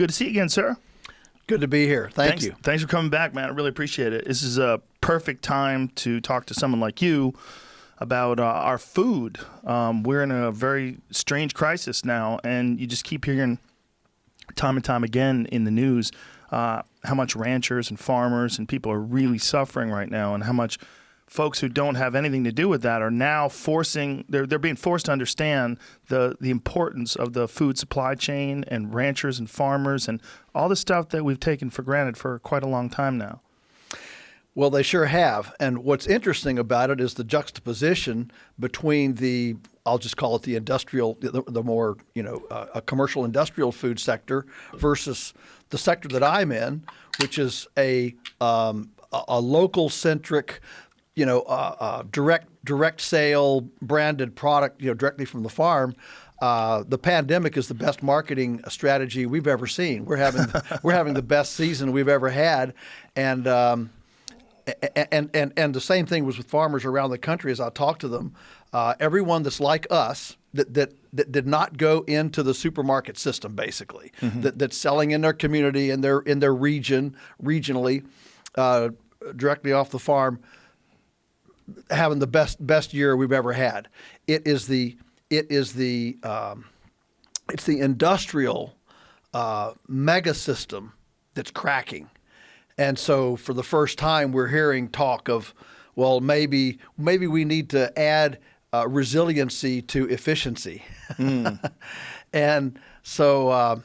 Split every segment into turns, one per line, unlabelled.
Good to see you again, sir.
Good to be here. Thank you.
Thanks for coming back, man. I really appreciate it. This is a perfect time to talk to someone like you about our food. We're in a very strange crisis now, and you just keep hearing time and time again in the news how much ranchers and farmers and people are really suffering right now, and how much folks who don't have anything to do with that are now they're being forced to understand the importance of the food supply chain and ranchers and farmers and all the stuff that we've taken for granted for quite a long time now.
Well, they sure have. And what's interesting about it is the juxtaposition between I'll just call it the industrial, the more, a commercial industrial food sector versus the sector that I'm in, which is a local centric, direct sale branded product, directly from the farm. The pandemic is the best marketing strategy we've ever seen. We're having the best season we've ever had, and the same thing was with farmers around the country. As I talk to them, everyone that's like us that did not go into the supermarket system, basically, that's selling in their community and in their regionally, directly off the farm, having the best year we've ever had. It's the industrial mega system that's cracking. And so for the first time, we're hearing talk of, well, maybe we need to add resiliency to efficiency. And so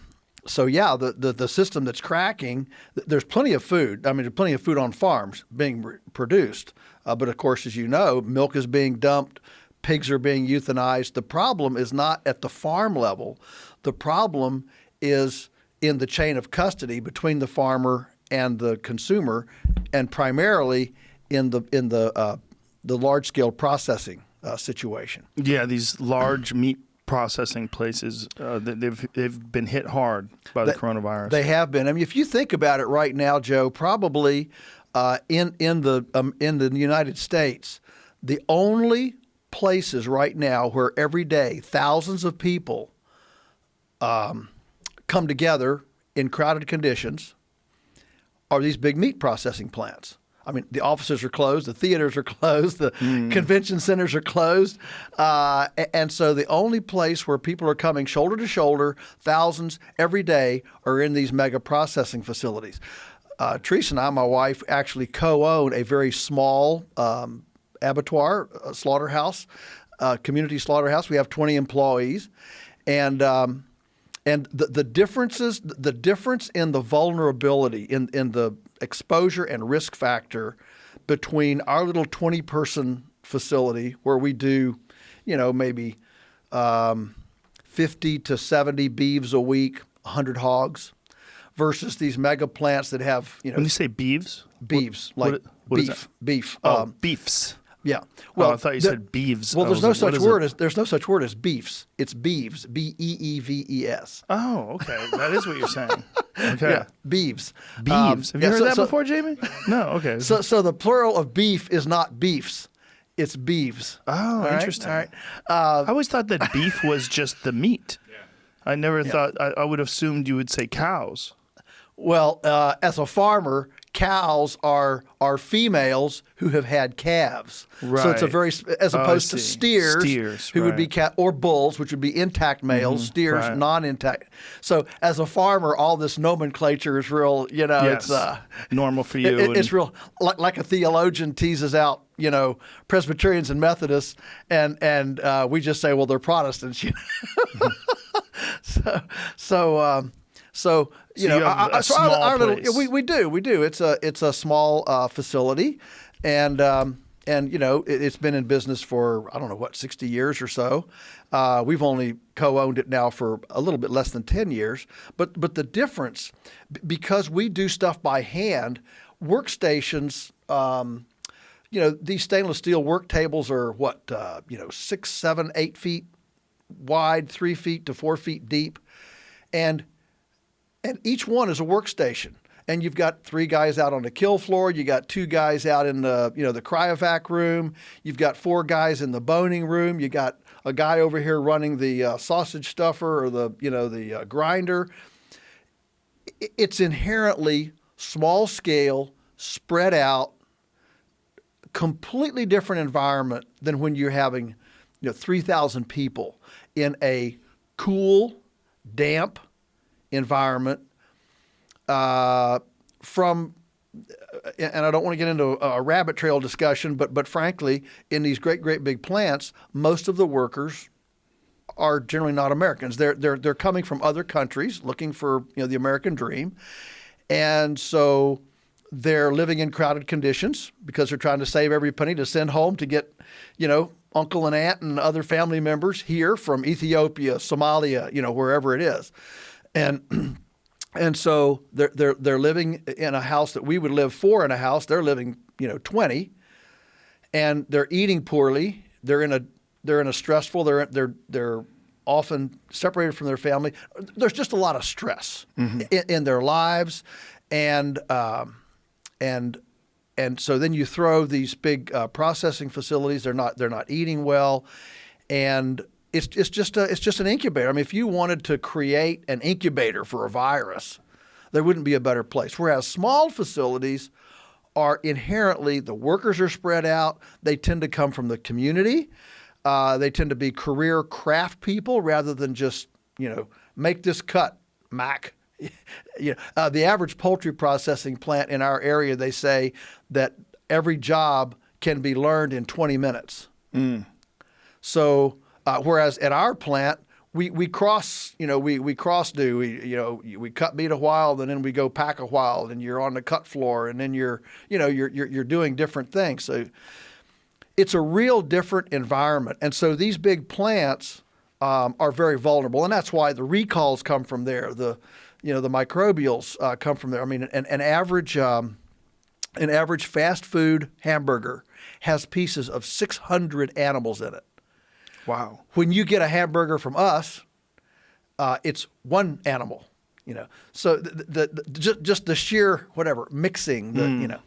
the system that's cracking, there's plenty of food. I mean, there's plenty of food on farms being produced. But of course, as you know, milk is being dumped, pigs are being euthanized. The problem is not at the farm level. The problem is in the chain of custody between the farmer and the consumer, and primarily in the large scale processing situation.
Yeah, these large meat processing places, they've been hit hard by the coronavirus.
They have been. I mean, if you think about it right now, Joe, probably in the United States, the only places right now where every day thousands of people come together in crowded conditions are these big meat processing plants. I mean, the offices are closed, the theaters are closed, the convention centers are closed. And so the only place where people are coming shoulder to shoulder, thousands every day, are in these mega processing facilities. Teresa and I, my wife, actually co-own a very small abattoir, slaughterhouse, community slaughterhouse. We have 20 employees. And the difference in the vulnerability, in the exposure and risk factor between our little 20-person facility where we do, maybe 50 to 70 beeves a week, 100 hogs, versus these mega plants that have,
When you say beeves?
Beeves,
what
beef.
is that?
Beef.
Beefs.
Yeah.
Well, I thought you said beeves.
Well, there's no such word as beefs. It's beeves. Beeves.
Oh, okay. That is what you're saying. Okay.
Yeah, beeves.
Beeves. Have you heard that before, Jamie? No. Okay.
So the plural of beef is not beefs. It's beeves.
Oh, interesting.
All right.
I always thought that beef was just the meat. I never thought. I would have assumed you would say cows.
Well, as a farmer, cows are females who have had calves.
Right.
So it's a very, as opposed to steers who would be or bulls, which would be intact males, steers, non-intact. So as a farmer, all this nomenclature is real,
Yes.
it's
normal for you.
It's real, like a theologian teases out, Presbyterians and Methodists, and we just say, well, they're Protestants. So
you have a small place.
We do. It's a small facility, and it's been in business for 60 years or so. We've only co-owned it now for a little bit less than 10 years. But the difference, because we do stuff by hand, workstations. These stainless steel work tables are 6, 7, 8 feet wide, 3 feet to 4 feet deep, and each one is a workstation. And you've got 3 guys out on the kill floor. You got 2 guys out in the the cryovac room. You've got 4 guys in the boning room. You got a guy over here running the sausage stuffer or the grinder. it's inherently small scale, spread out, completely different environment than when you're having 3,000 people in a cool, damp environment. And I don't want to get into a rabbit trail discussion, but frankly, in these great big plants, most of the workers are generally not Americans. They're coming from other countries looking for the American dream, and so they're living in crowded conditions because they're trying to save every penny to send home to get uncle and aunt and other family members here from Ethiopia, Somalia, wherever it is, and so they're living in a house that we would live 4 in a house. They're living 20, and they're eating poorly. They're in a stressful. They're often separated from their family. There's just a lot of stress in their lives, and so then you throw these big processing facilities. They're not eating well, and it's just an incubator. I mean, if you wanted to create an incubator for a virus, there wouldn't be a better place. Whereas small facilities are inherently, the workers are spread out. They tend to come from the community. They tend to be career craft people rather than just make this cut, Mac. The average poultry processing plant in our area, they say that every job can be learned in 20 minutes. So whereas at our plant, we cross do. We cut meat a while, and then we go pack a while, and you're on the cut floor, and then you're doing different things. So it's a real different environment, and so these big plants are very vulnerable, and that's why the recalls come from there. The microbials come from there. I mean, an average fast food hamburger has pieces of 600 animals in it.
Wow.
When you get a hamburger from us, it's one animal, So just the sheer mixing,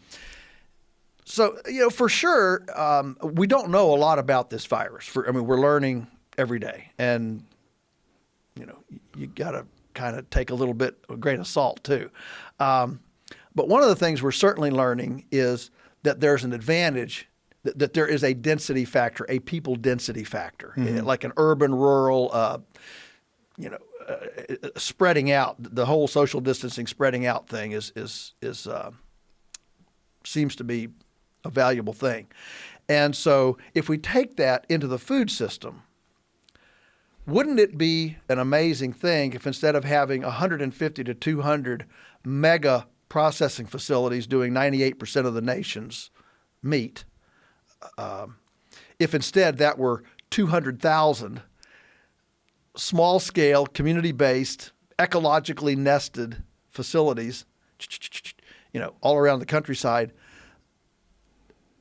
So for sure, we don't know a lot about this virus. We're learning every day, and you got to kind of take a grain of salt too. But one of the things we're certainly learning is that there's an advantage. That there is a density factor, a people density factor, like an urban, rural, spreading out. The whole social distancing, spreading out thing seems to be a valuable thing. And so, if we take that into the food system, wouldn't it be an amazing thing if instead of having 150 to 200 mega processing facilities doing 98% of the nation's meat, if instead that were 200,000 small-scale, community-based, ecologically nested facilities, all around the countryside,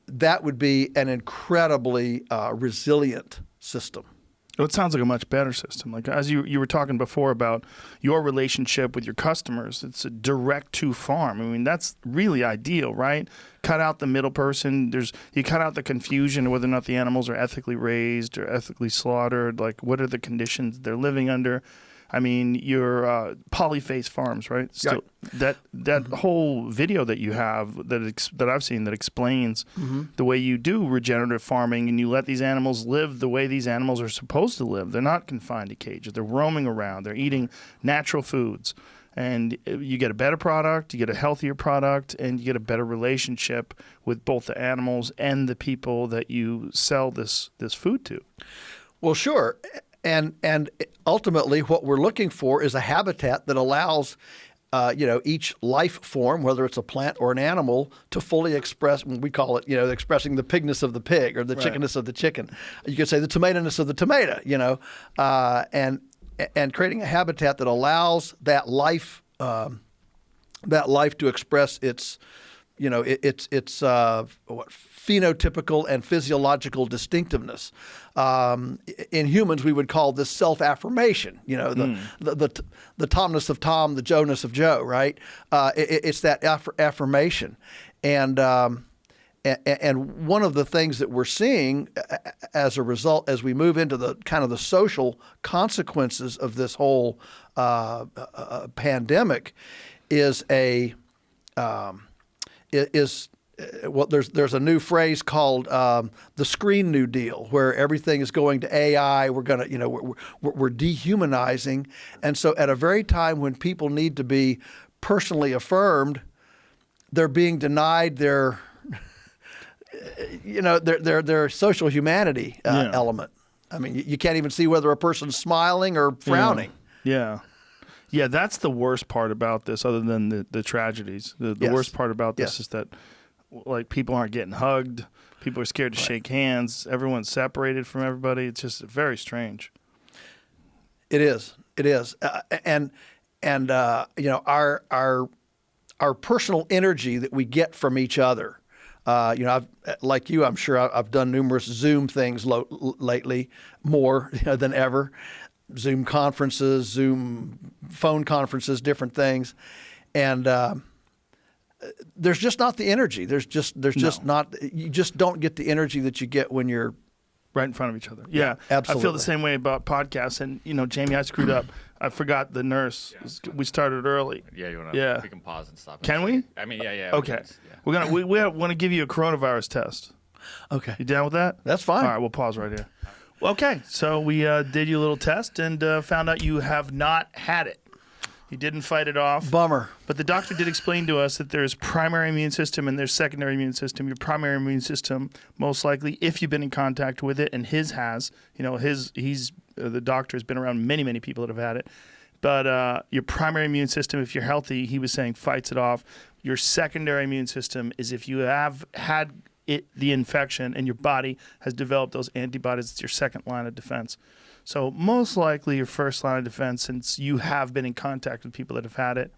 that would be an incredibly resilient system.
Well, it sounds like a much better system. Like as you were talking before about your relationship with your customers, it's a direct to farm. I mean, that's really ideal, right? Cut out the middle person. You cut out the confusion of whether or not the animals are ethically raised or ethically slaughtered. Like, what are the conditions they're living under? I mean, your polyface farms, right? Still, that whole video that you have that I've seen that explains the way you do regenerative farming, and you let these animals live the way these animals are supposed to live. They're not confined to cages. They're roaming around. They're eating natural foods, and you get a better product, you get a healthier product, and you get a better relationship with both the animals and the people that you sell this food to.
Well, sure. And ultimately, what we're looking for is a habitat that allows, each life form, whether it's a plant or an animal, to fully express. We call it, expressing the pigness of the pig or the chickenness of the chicken. You could say the tomatoness of the tomato. And creating a habitat that allows that life to express its phenotypical and physiological distinctiveness. In humans, we would call this self-affirmation. The Tomness of Tom, the Joe-ness of Joe. Right? It's that affirmation, and one of the things that we're seeing as a result, as we move into the kind of the social consequences of this whole pandemic, is a well, there's a new phrase called the Screen New Deal, where everything is going to AI. We're gonna, we're dehumanizing, and so at a very time when people need to be personally affirmed, they're being denied their, their social humanity element. I mean, you can't even see whether a person's smiling or frowning.
Yeah. Yeah, that's the worst part about this, other than the tragedies. The
Yes.
worst part about this
Yes.
is that, like, people aren't getting hugged. People are scared to shake hands. Everyone's separated from everybody. It's just very strange.
It is. It is. Our personal energy that we get from each other. I've, like you, I'm sure I've done numerous Zoom things lately, more than ever. Zoom conferences, Zoom phone conferences, different things, and there's just not the energy. There's just not. You just don't get the energy that you get when you're
right in front of each other. Yeah,
absolutely.
I feel the same way about podcasts. And Jamie, I screwed up. I forgot the nurse. Yeah. We started early.
Yeah, you want to? Yeah. We can pause and stop.
Can we?
I mean, yeah.
Okay. We want to give you a coronavirus test.
Okay.
You down with that?
That's fine.
All right, we'll pause right here. Okay, so we did you a little test and found out you have not had it. You didn't fight it off.
Bummer.
But the doctor did explain to us that there's primary immune system and there's secondary immune system. Your primary immune system, most likely, if you've been in contact with it, and his has, the doctor has been around many people that have had it. But your primary immune system, if you're healthy, he was saying, fights it off. Your secondary immune system is if you have had the infection and your body has developed those antibodies, it's your second line of defense. So most likely your first line of defense, since you have been in contact with people that have had it,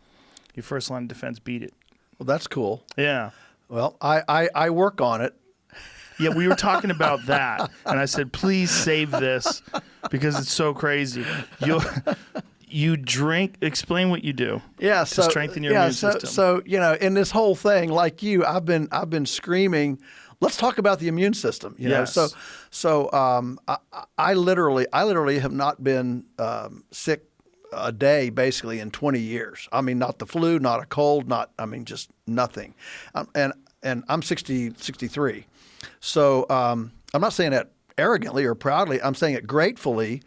your first line of defense beat it.
Well, that's cool.
Yeah.
Well, I work on it.
Yeah, we were talking about that, and I said, please save this because it's so crazy. You drink. Explain what you do.
Yeah,
to strengthen your immune system.
So in this whole thing, like you, I've been screaming, let's talk about the immune system.
Yes.
I literally have not been sick a day basically in 20 years. I mean, not the flu, not a cold, just nothing. And I'm 63. So I'm not saying that arrogantly or proudly. I'm saying it gratefully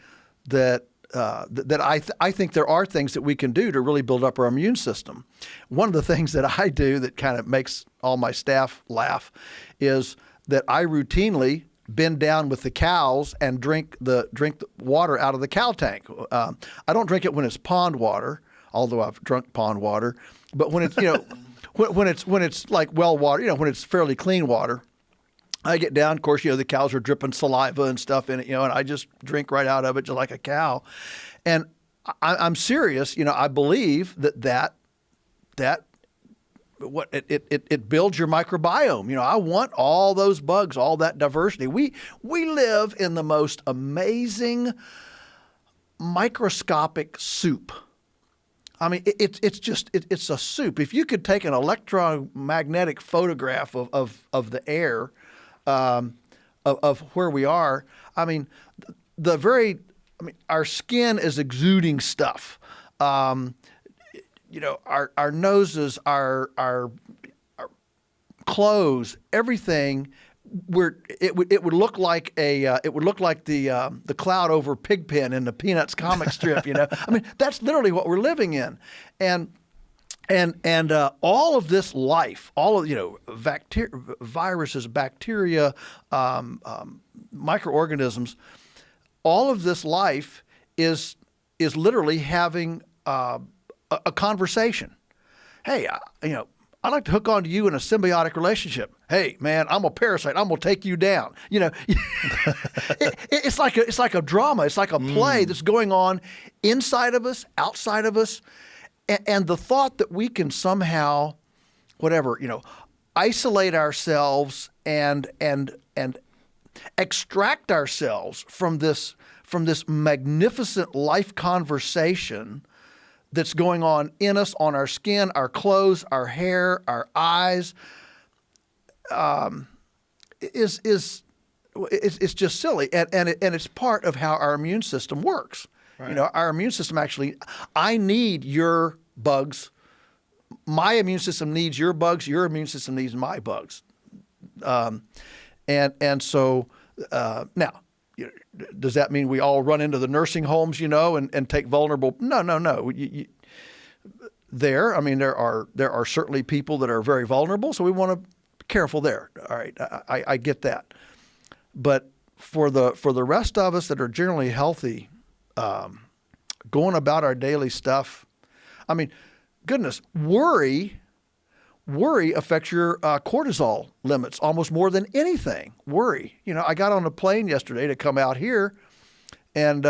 that I think there are things that we can do to really build up our immune system. One of the things that I do that kind of makes all my staff laugh is that I routinely bend down with the cows and drink the water out of the cow tank. I don't drink it when it's pond water, although I've drunk pond water. But when it's when it's like well water, when it's fairly clean water, I get down. Of course, the cows are dripping saliva and stuff in it, and I just drink right out of it just like a cow. And I'm serious. I believe that what it builds your microbiome. I want all those bugs, all that diversity. We live in the most amazing microscopic soup. I mean, it's a soup. If you could take an electromagnetic photograph of the air, of where we are, I mean, our skin is exuding stuff. Our noses, our clothes, everything. It would look like the cloud over Pigpen in the Peanuts comic strip. I mean, that's literally what we're living in, and all of this life, all of viruses, bacteria, microorganisms, all of this life is literally having a conversation. Hey, I'd like to hook onto you in a symbiotic relationship. Hey, man, I'm a parasite. I'm gonna take you down. It's like a drama. It's like a play that's going on inside of us, outside of us, and the thought that we can somehow, isolate ourselves and extract ourselves from this magnificent life conversation that's going on in us, on our skin, our clothes, our hair, our eyes, is just silly, and it's part of how our immune system works. Right. Our immune system actually, I need your bugs my immune system needs your bugs, your immune system needs my bugs. And so now, does that mean we all run into the nursing homes, and take vulnerable? No. There are certainly people that are very vulnerable, so we want to be careful there. All right, I get that. But for the rest of us that are generally healthy, going about our daily stuff, goodness, worry affects your cortisol limits almost more than anything. Worry. I got on a plane yesterday to come out here, and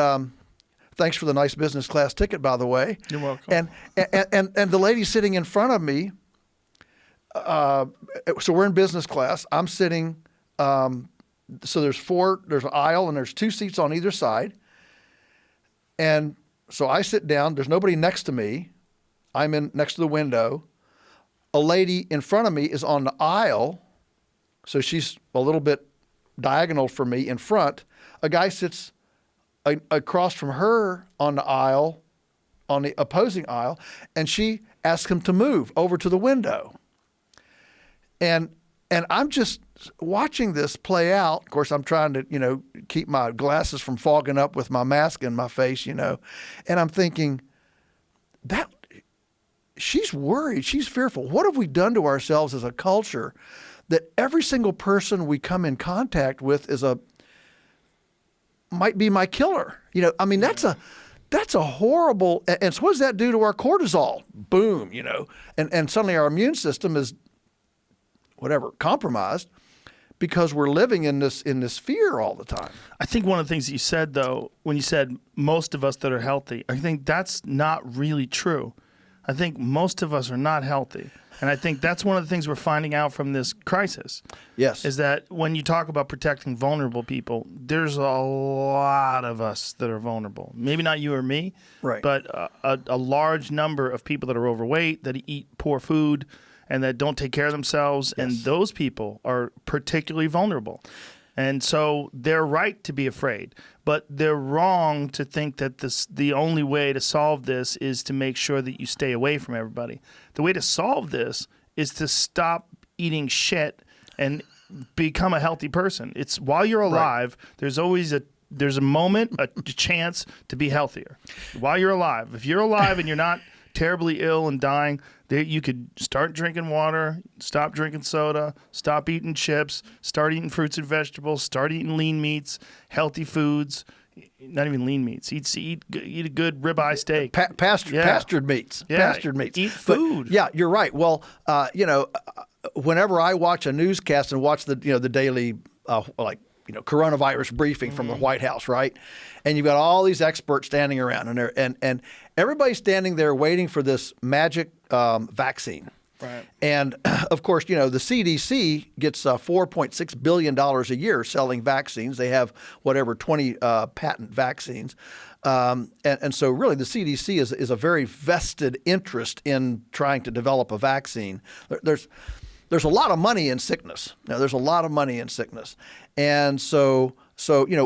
thanks for the nice business class ticket, by the way.
You're welcome.
And the lady sitting in front of me, so we're in business class. I'm sitting, so there's an aisle, and there's 2 seats on either side. And so I sit down. There's nobody next to me. I'm in next to the window. A lady in front of me is on the aisle, so she's a little bit diagonal from me in front. A guy sits across from her on the aisle, on the opposing aisle, and she asks him to move over to the window. And I'm just watching this play out. Of course, I'm trying to, keep my glasses from fogging up with my mask in my face, and I'm thinking, that she's worried, she's fearful. What have we done to ourselves as a culture that every single person we come in contact with might be my killer? That's a horrible, and so what does that do to our cortisol? Boom, and suddenly our immune system is compromised because we're living in this fear all the time.
I think one of the things that you said, though, when you said most of us that are healthy, I think that's not really true. I think most of us are not healthy. And I think that's one of the things we're finding out from this crisis.
Yes.
Is that when you talk about protecting vulnerable people, there's a lot of us that are vulnerable. Maybe not you or me,
right,
but a large number of people that are overweight, that eat poor food, and that don't take care of themselves.
Yes.
And those people are particularly vulnerable. And so they're right to be afraid, but they're wrong to think that the only way to solve this is to make sure that you stay away from everybody. The way to solve this is to stop eating shit and become a healthy person. It's while you're alive, right, there's always a moment, a chance to be healthier. While you're alive. If you're alive and you're not terribly ill and dying, you could start drinking water, stop drinking soda, stop eating chips, start eating fruits and vegetables, start eating lean meats, healthy foods, not even lean meats. Eat a good ribeye steak.
Pastured meats.
Yeah.
Pastured meats.
Eat food.
But, yeah, you're right. Well, whenever I watch a newscast and watch the daily coronavirus briefing from the White House, right? And you've got all these experts standing around, and everybody's standing there waiting for this magic vaccine.
Right.
And of course, the CDC gets $4.6 billion a year selling vaccines. They have 20 patent vaccines. And so really the CDC is a very vested interest in trying to develop a vaccine. There's a lot of money in sickness. There's a lot of money in sickness. And so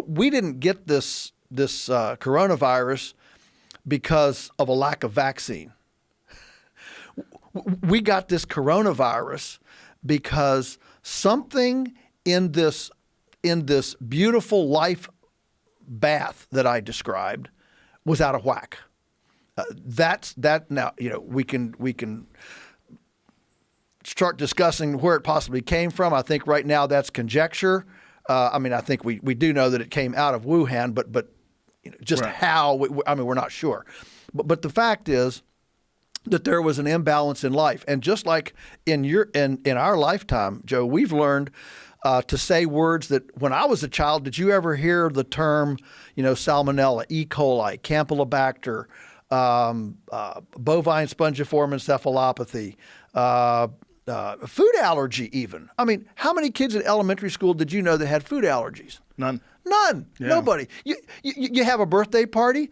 we didn't get this coronavirus because of a lack of vaccine. We got this coronavirus because something in this beautiful life bath that I described was out of whack. Now, we can start discussing where it possibly came from. I think right now that's conjecture. I think we do know that it came out of Wuhan, but just right, how, we're not sure. But the fact is that there was an imbalance in life. And just like in our lifetime, Joe, we've learned to say words that when I was a child, did you ever hear the term, Salmonella, E. coli, Campylobacter, bovine spongiform encephalopathy, food allergy even? How many kids in elementary school did you know that had food allergies?
None.
Yeah. Nobody. You have a birthday party.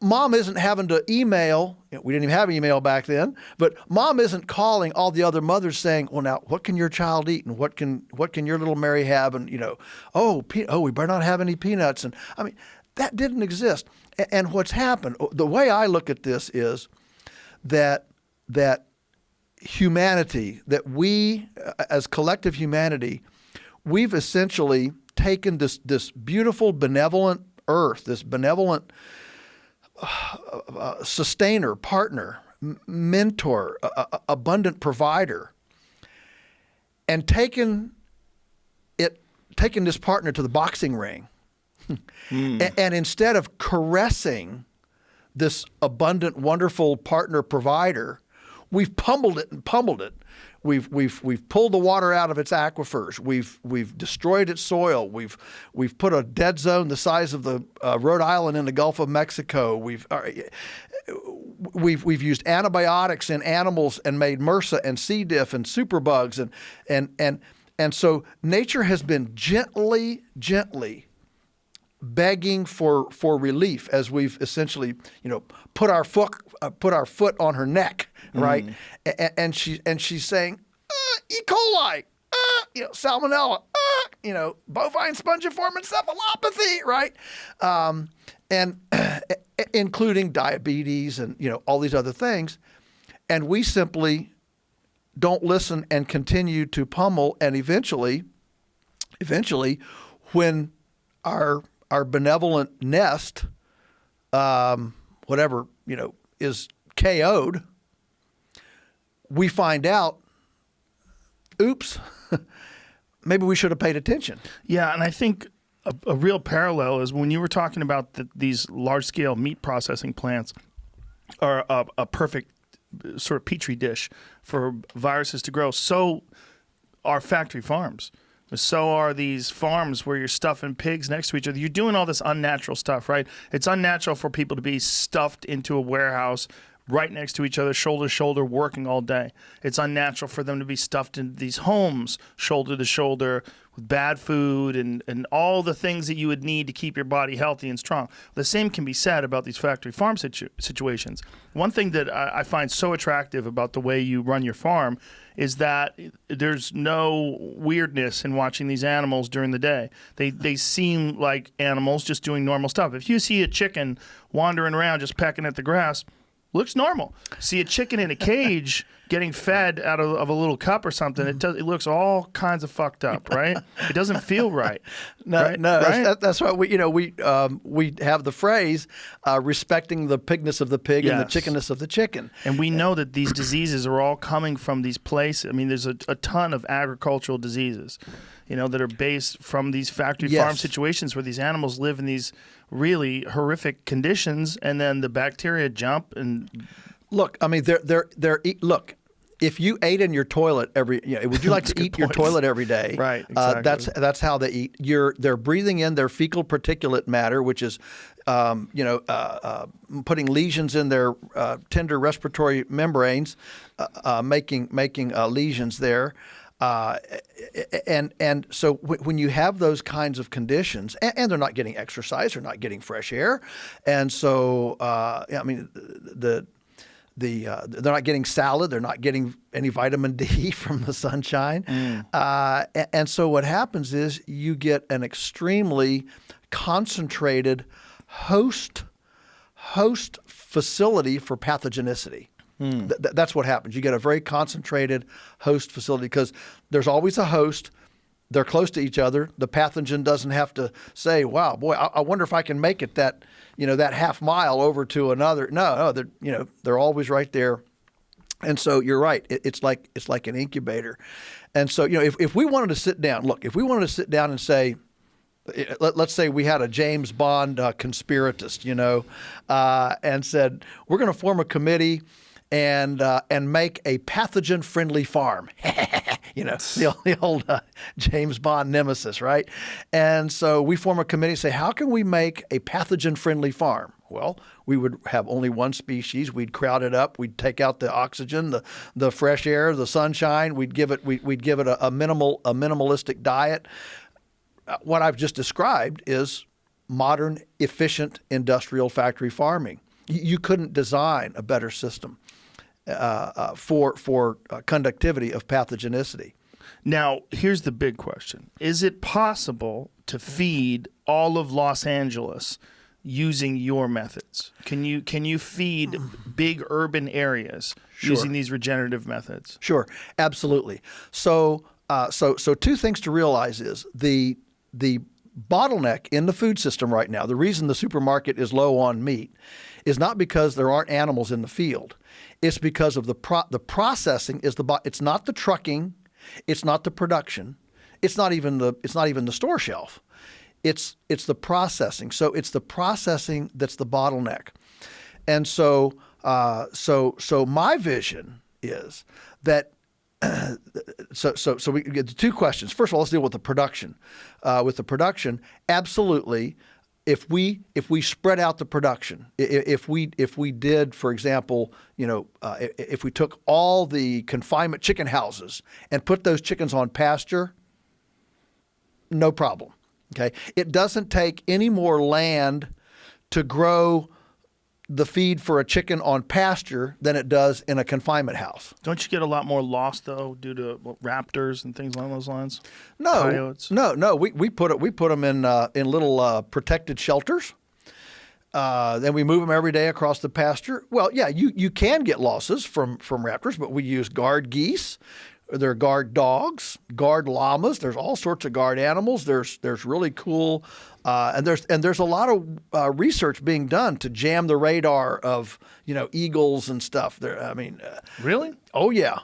Mom isn't having to email. We didn't even have email back then, but mom isn't calling all the other mothers saying, "Well, now what can your child eat, and what can your little Mary have?" And we better not have any peanuts. And that didn't exist. And what's happened? The way I look at this is that humanity, that we, as collective humanity, we've essentially taken this beautiful, benevolent earth, this benevolent sustainer, partner, mentor, abundant provider, and taken this partner to the boxing ring. And instead of caressing this abundant, wonderful partner provider, we've pummeled it and pummeled it. We've pulled the water out of its aquifers. We've destroyed its soil. We've put a dead zone the size of the Rhode Island in the Gulf of Mexico. We've used antibiotics in animals and made MRSA and C. diff and superbugs and so nature has been gently begging for relief as we've essentially, put our foot on her neck, right? And she's saying, E. coli, salmonella, bovine spongiform encephalopathy, right? And including diabetes and all these other things, and we simply don't listen and continue to pummel, and eventually, when our benevolent nest, is KO'd, we find out, oops, maybe we should have paid attention.
Yeah, and I think a real parallel is when you were talking about these large-scale meat processing plants are a perfect sort of petri dish for viruses to grow. So are factory farms. So are these farms where you're stuffing pigs next to each other. You're doing all this unnatural stuff, right? It's unnatural for people to be stuffed into a warehouse right next to each other, shoulder to shoulder, working all day. It's unnatural for them to be stuffed into these homes, shoulder to shoulder, with bad food and all the things that you would need to keep your body healthy and strong. The same can be said about these factory farm situations. One thing that I find so attractive about the way you run your farm is that there's no weirdness in watching these animals during the day. They seem like animals just doing normal stuff. If you see a chicken wandering around just pecking at the grass, looks normal. See a chicken in a cage getting fed out of a little cup or something, it looks all kinds of fucked up, right? It doesn't feel right.
No, right? That's why we have the phrase respecting the pigness of the pig and the chickenness of the chicken.
And we know that these diseases are all coming from these places. I mean, there's a ton of agricultural diseases, that are based from these factory farm situations where these animals live in these really horrific conditions, and then the bacteria jump and
look. I mean, look. If you ate in your toilet would you like to eat your toilet every day?
Right. Exactly.
That's how they eat. They're breathing in their fecal particulate matter, which is putting lesions in their tender respiratory membranes, making lesions there. And so when you have those kinds of conditions, and they're not getting exercise, they're not getting fresh air, and so they're not getting salad, they're not getting any vitamin D from the sunshine, and so what happens is you get an extremely concentrated host facility for pathogenicity. That's what happens. You get a very concentrated host facility because there's always a host. They're close to each other. The pathogen doesn't have to say, "Wow, boy, I wonder if I can make it that half mile over to another." No, they're always right there. And so you're right. It's like an incubator. And so if we wanted to sit down, and say, let's say we had a James Bond conspiratist, and said we're going to form a committee and make a pathogen-friendly farm. The old James Bond nemesis, right? And so we form a committee and say, how can we make a pathogen-friendly farm? Well, we would have only one species. We'd crowd it up. We'd take out the oxygen, the fresh air, the sunshine. We'd give it a minimalistic diet. What I've just described is modern, efficient industrial factory farming. You couldn't design a better system for conductivity of pathogenicity.
Now, here's the big question. Is it possible to feed all of Los Angeles using your methods? Can you feed big urban areas using these regenerative methods?
Sure, absolutely. So two things to realize is the bottleneck in the food system right now. The reason the supermarket is low on meat is not because there aren't animals in the field. It's because of the processing is it's not the trucking, it's not the production, it's not even the store shelf. It's the processing. So it's the processing that's the bottleneck. And so my vision is that so we get to two questions. First of all, let's deal with the production. With the production, absolutely. If we spread out the production, if we did, for example, if we took all the confinement chicken houses and put those chickens on pasture, no problem. Okay, it doesn't take any more land to grow the feed for a chicken on pasture than it does in a confinement house.
Don't you get a lot more loss though due to raptors and things along those lines?
No,
coyotes?
No. We put them in little protected shelters. Then we move them every day across the pasture. Well, yeah, you can get losses from raptors, but we use guard geese. There are guard dogs, guard llamas. There's all sorts of guard animals. There's really cool, and there's a lot of research being done to jam the radar of eagles and stuff. There,
really?
Oh yeah.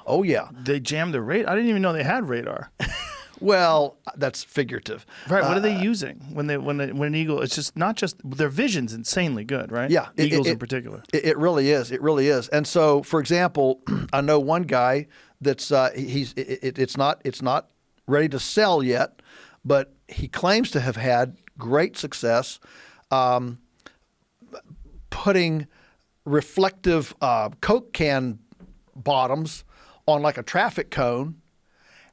They jammed the radar. I didn't even know they had radar.
Well, that's figurative.
Right. What are they using when an eagle? It's just not just their vision's insanely good, right?
Yeah.
Eagles in particular.
It really is. It really is. And so, for example, I know one guy that's it's not ready to sell yet, but he claims to have had great success putting reflective Coke can bottoms on like a traffic cone,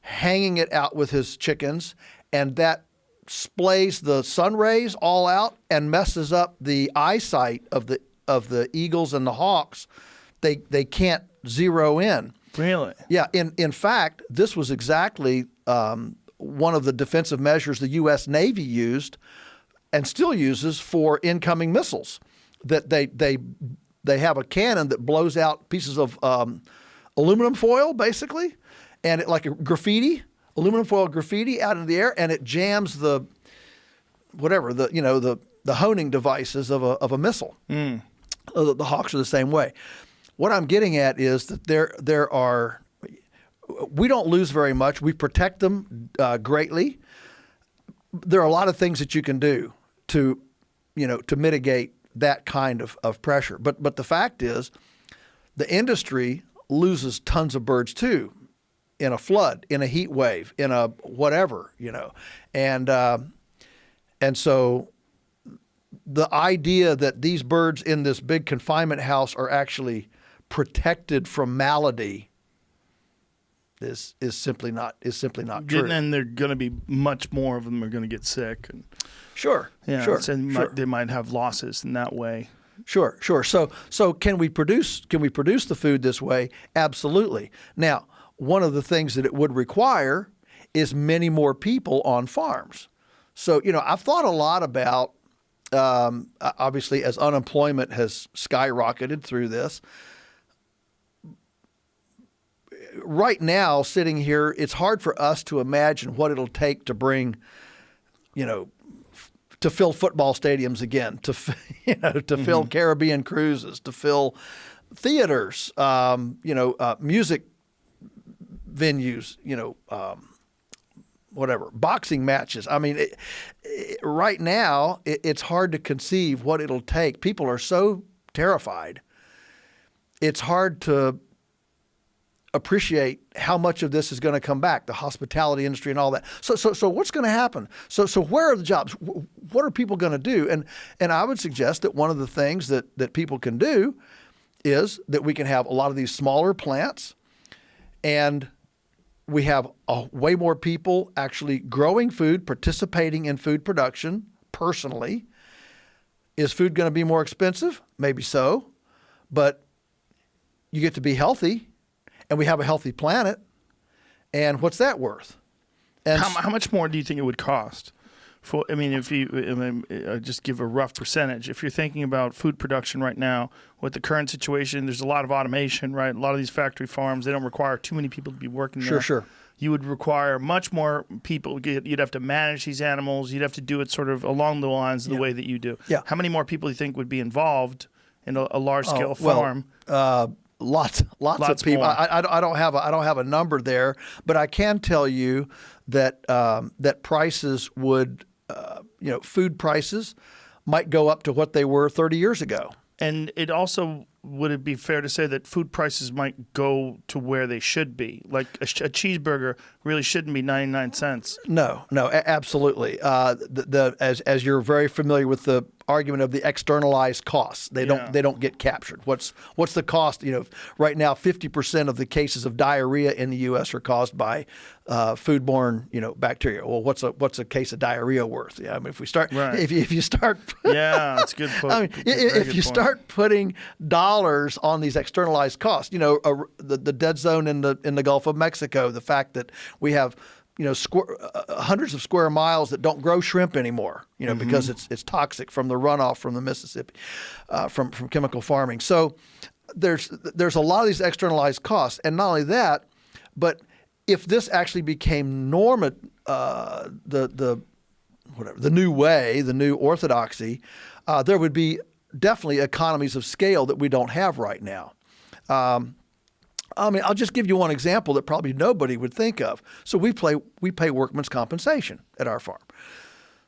hanging it out with his chickens, and that splays the sun rays all out and messes up the eyesight of the eagles and the hawks. They can't zero in.
Really?
Yeah. In fact, this was exactly one of the defensive measures the U.S. Navy used and still uses for incoming missiles. That they have a cannon that blows out pieces of aluminum foil, basically, and it like a graffiti, aluminum foil graffiti out in the air, and it jams the honing devices of a missile. The Hawks are the same way. What I'm getting at is that we don't lose very much. We protect them greatly. There are a lot of things that you can do to mitigate that kind of pressure. But the fact is, the industry loses tons of birds too, in a flood, in a heat wave, in a whatever, and so the idea that these birds in this big confinement house are actually protected from malady is simply not true.
And they're going to be much more of them are going to get sick. And,
sure.
They might have losses in that way.
Sure. So can we produce the food this way? Absolutely. Now, one of the things that it would require is many more people on farms. So, I've thought a lot about, obviously, as unemployment has skyrocketed through this. Right now, sitting here, it's hard for us to imagine what it'll take to bring, to fill football stadiums again, to fill Caribbean cruises, to fill theaters, music venues, whatever, boxing matches. I mean, right now, it's hard to conceive what it'll take. People are so terrified. It's hard to appreciate how much of this is going to come back, the hospitality industry and all that. So what's going to happen? So where are the jobs? What are people going to do? And I would suggest that one of the things that people can do is that we can have a lot of these smaller plants, and we have way more people actually growing food, participating in food production personally. Is food going to be more expensive? Maybe so, but you get to be healthy. And we have a healthy planet, and what's that worth? And
how much more do you think it would cost If you just give a rough percentage, if you're thinking about food production right now, with the current situation, there's a lot of automation, right? A lot of these factory farms, they don't require too many people to be working there.
Sure.
You would require much more people. You'd have to manage these animals. You'd have to do it sort of along the lines of the way that you do.
Yeah.
How many more people do you think would be involved in a large-scale farm?
Lots of people. I don't have a number there, but I can tell you that that prices would, food prices might go up to what they were 30 years ago.
And it also, would it be fair to say that food prices might go to where they should be? Like a cheeseburger really shouldn't be 99 cents.
No, absolutely. As you're very familiar with the argument of the externalized costs, they don't get captured. What's the cost? Right now 50% of the cases of diarrhea in the U.S. are caused by foodborne bacteria. Well, what's a case of diarrhea worth? Yeah, I mean, if we start if you start
that's a good point.
I mean, if you start putting dollars on these externalized costs, the dead zone in the Gulf of Mexico, the fact that we have hundreds of square miles that don't grow shrimp anymore, because it's toxic from the runoff from the Mississippi, from chemical farming. So there's a lot of these externalized costs, and not only that, but if this actually became the new way, the new orthodoxy, there would be definitely economies of scale that we don't have right now. I'll just give you one example that probably nobody would think of. So we pay workman's compensation at our farm.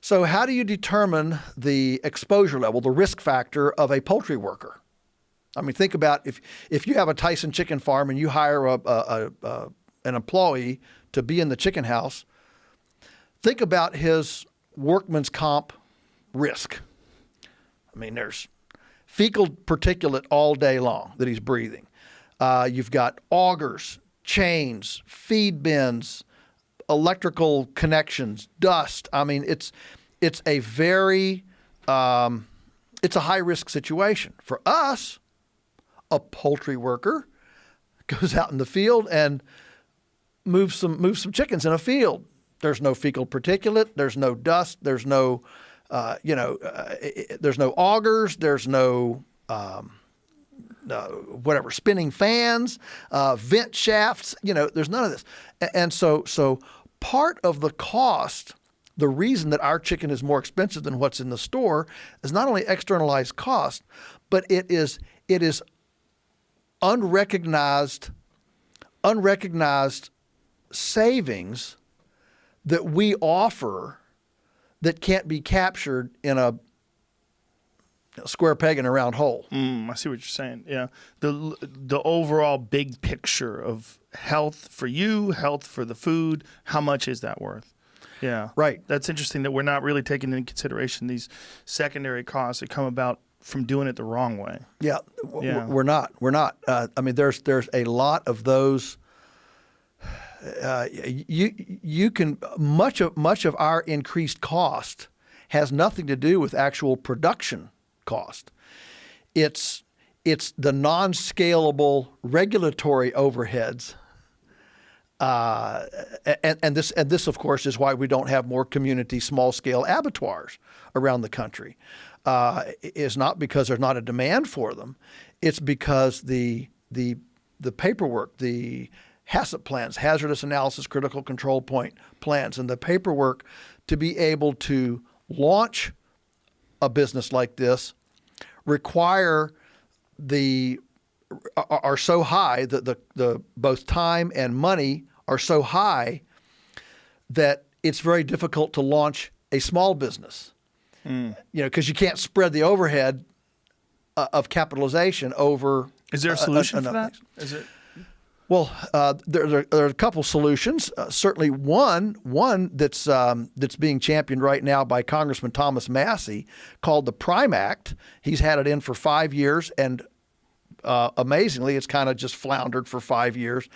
So how do you determine the exposure level, the risk factor of a poultry worker? I mean, think about if you have a Tyson chicken farm and you hire an employee to be in the chicken house, think about his workman's comp risk. I mean, there's fecal particulate all day long that he's breathing. You've got augers, chains, feed bins, electrical connections, dust. I mean, it's a very it's a high risk situation for us. A poultry worker goes out in the field and moves some chickens in a field. There's no fecal particulate. There's no dust. There's no there's no augers. There's no spinning fans, vent shafts, there's none of this. And so part of the cost, the reason that our chicken is more expensive than what's in the store is not only externalized cost, but it is unrecognized savings that we offer that can't be captured in a square peg in a round hole.
I see what you're saying. Yeah, the overall big picture of health for you, health for the food. How much is that worth? Yeah,
right.
That's interesting that we're not really taking into consideration these secondary costs that come about from doing it the wrong way.
Yeah. We're not. I mean, there's a lot of those. You can much of our increased cost has nothing to do with actual production cost. It's the non-scalable regulatory overheads, and this of course is why we don't have more community small-scale abattoirs around the country. It's not because there's not a demand for them. It's because the paperwork, the HACCP plans, hazardous analysis critical control point plans, and the paperwork to be able to launch a business like this are so high that the both time and money are so high that it's very difficult to launch a small business. Because you can't spread the overhead of capitalization over. Is there a solution for that? Is it? Well, there are a couple solutions. Certainly, one that's being championed right now by Congressman Thomas Massey, called the Prime Act. He's had it in for 5 years, and amazingly, it's kind of just floundered for 5 years.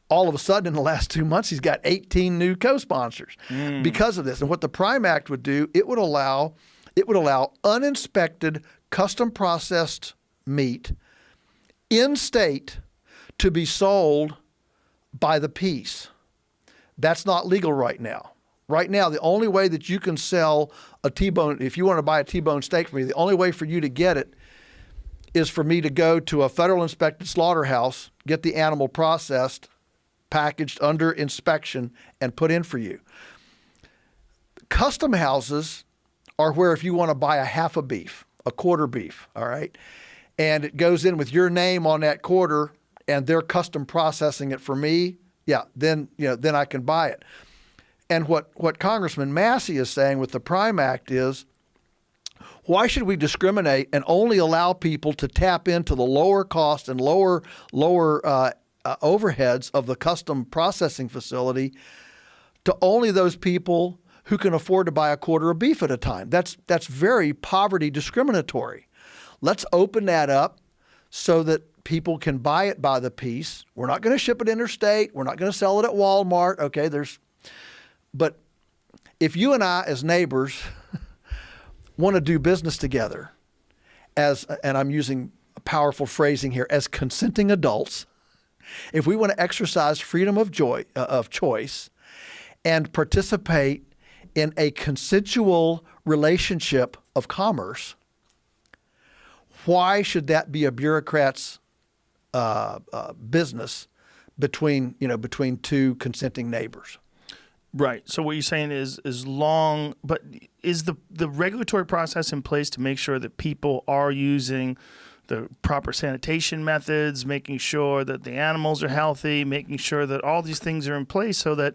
All of a sudden, in the last 2 months, he's got 18 new co-sponsors because of this. And what the Prime Act would do, it would allow uninspected, custom processed meat in state to be sold by the piece. That's not legal right now. Right now, the only way that you can sell a T-bone, if you want to buy a T-bone steak from me, the only way for you to get it is for me to go to a federal inspected slaughterhouse, get the animal processed, packaged under inspection, and put in for you. Custom houses are where if you want to buy a half a beef, a quarter beef, all right, and it goes in with your name on that quarter and they're custom processing it for me, yeah, then I can buy it. And what Congressman Massey is saying with the Prime Act is, why should we discriminate and only allow people to tap into the lower cost and lower overheads of the custom processing facility to only those people who can afford to buy a quarter of beef at a time? That's very poverty discriminatory. Let's open that up so that people can buy it by the piece. We're not going to ship it interstate. We're not going to sell it at Walmart. Okay, but if you and I as neighbors want to do business together and I'm using a powerful phrasing here, as consenting adults, if we want to exercise freedom of choice and participate in a consensual relationship of commerce, why should that be a bureaucrat's business between two consenting neighbors?
Right. So what you're saying is but is the regulatory process in place to make sure that people are using the proper sanitation methods, making sure that the animals are healthy, making sure that all these things are in place so that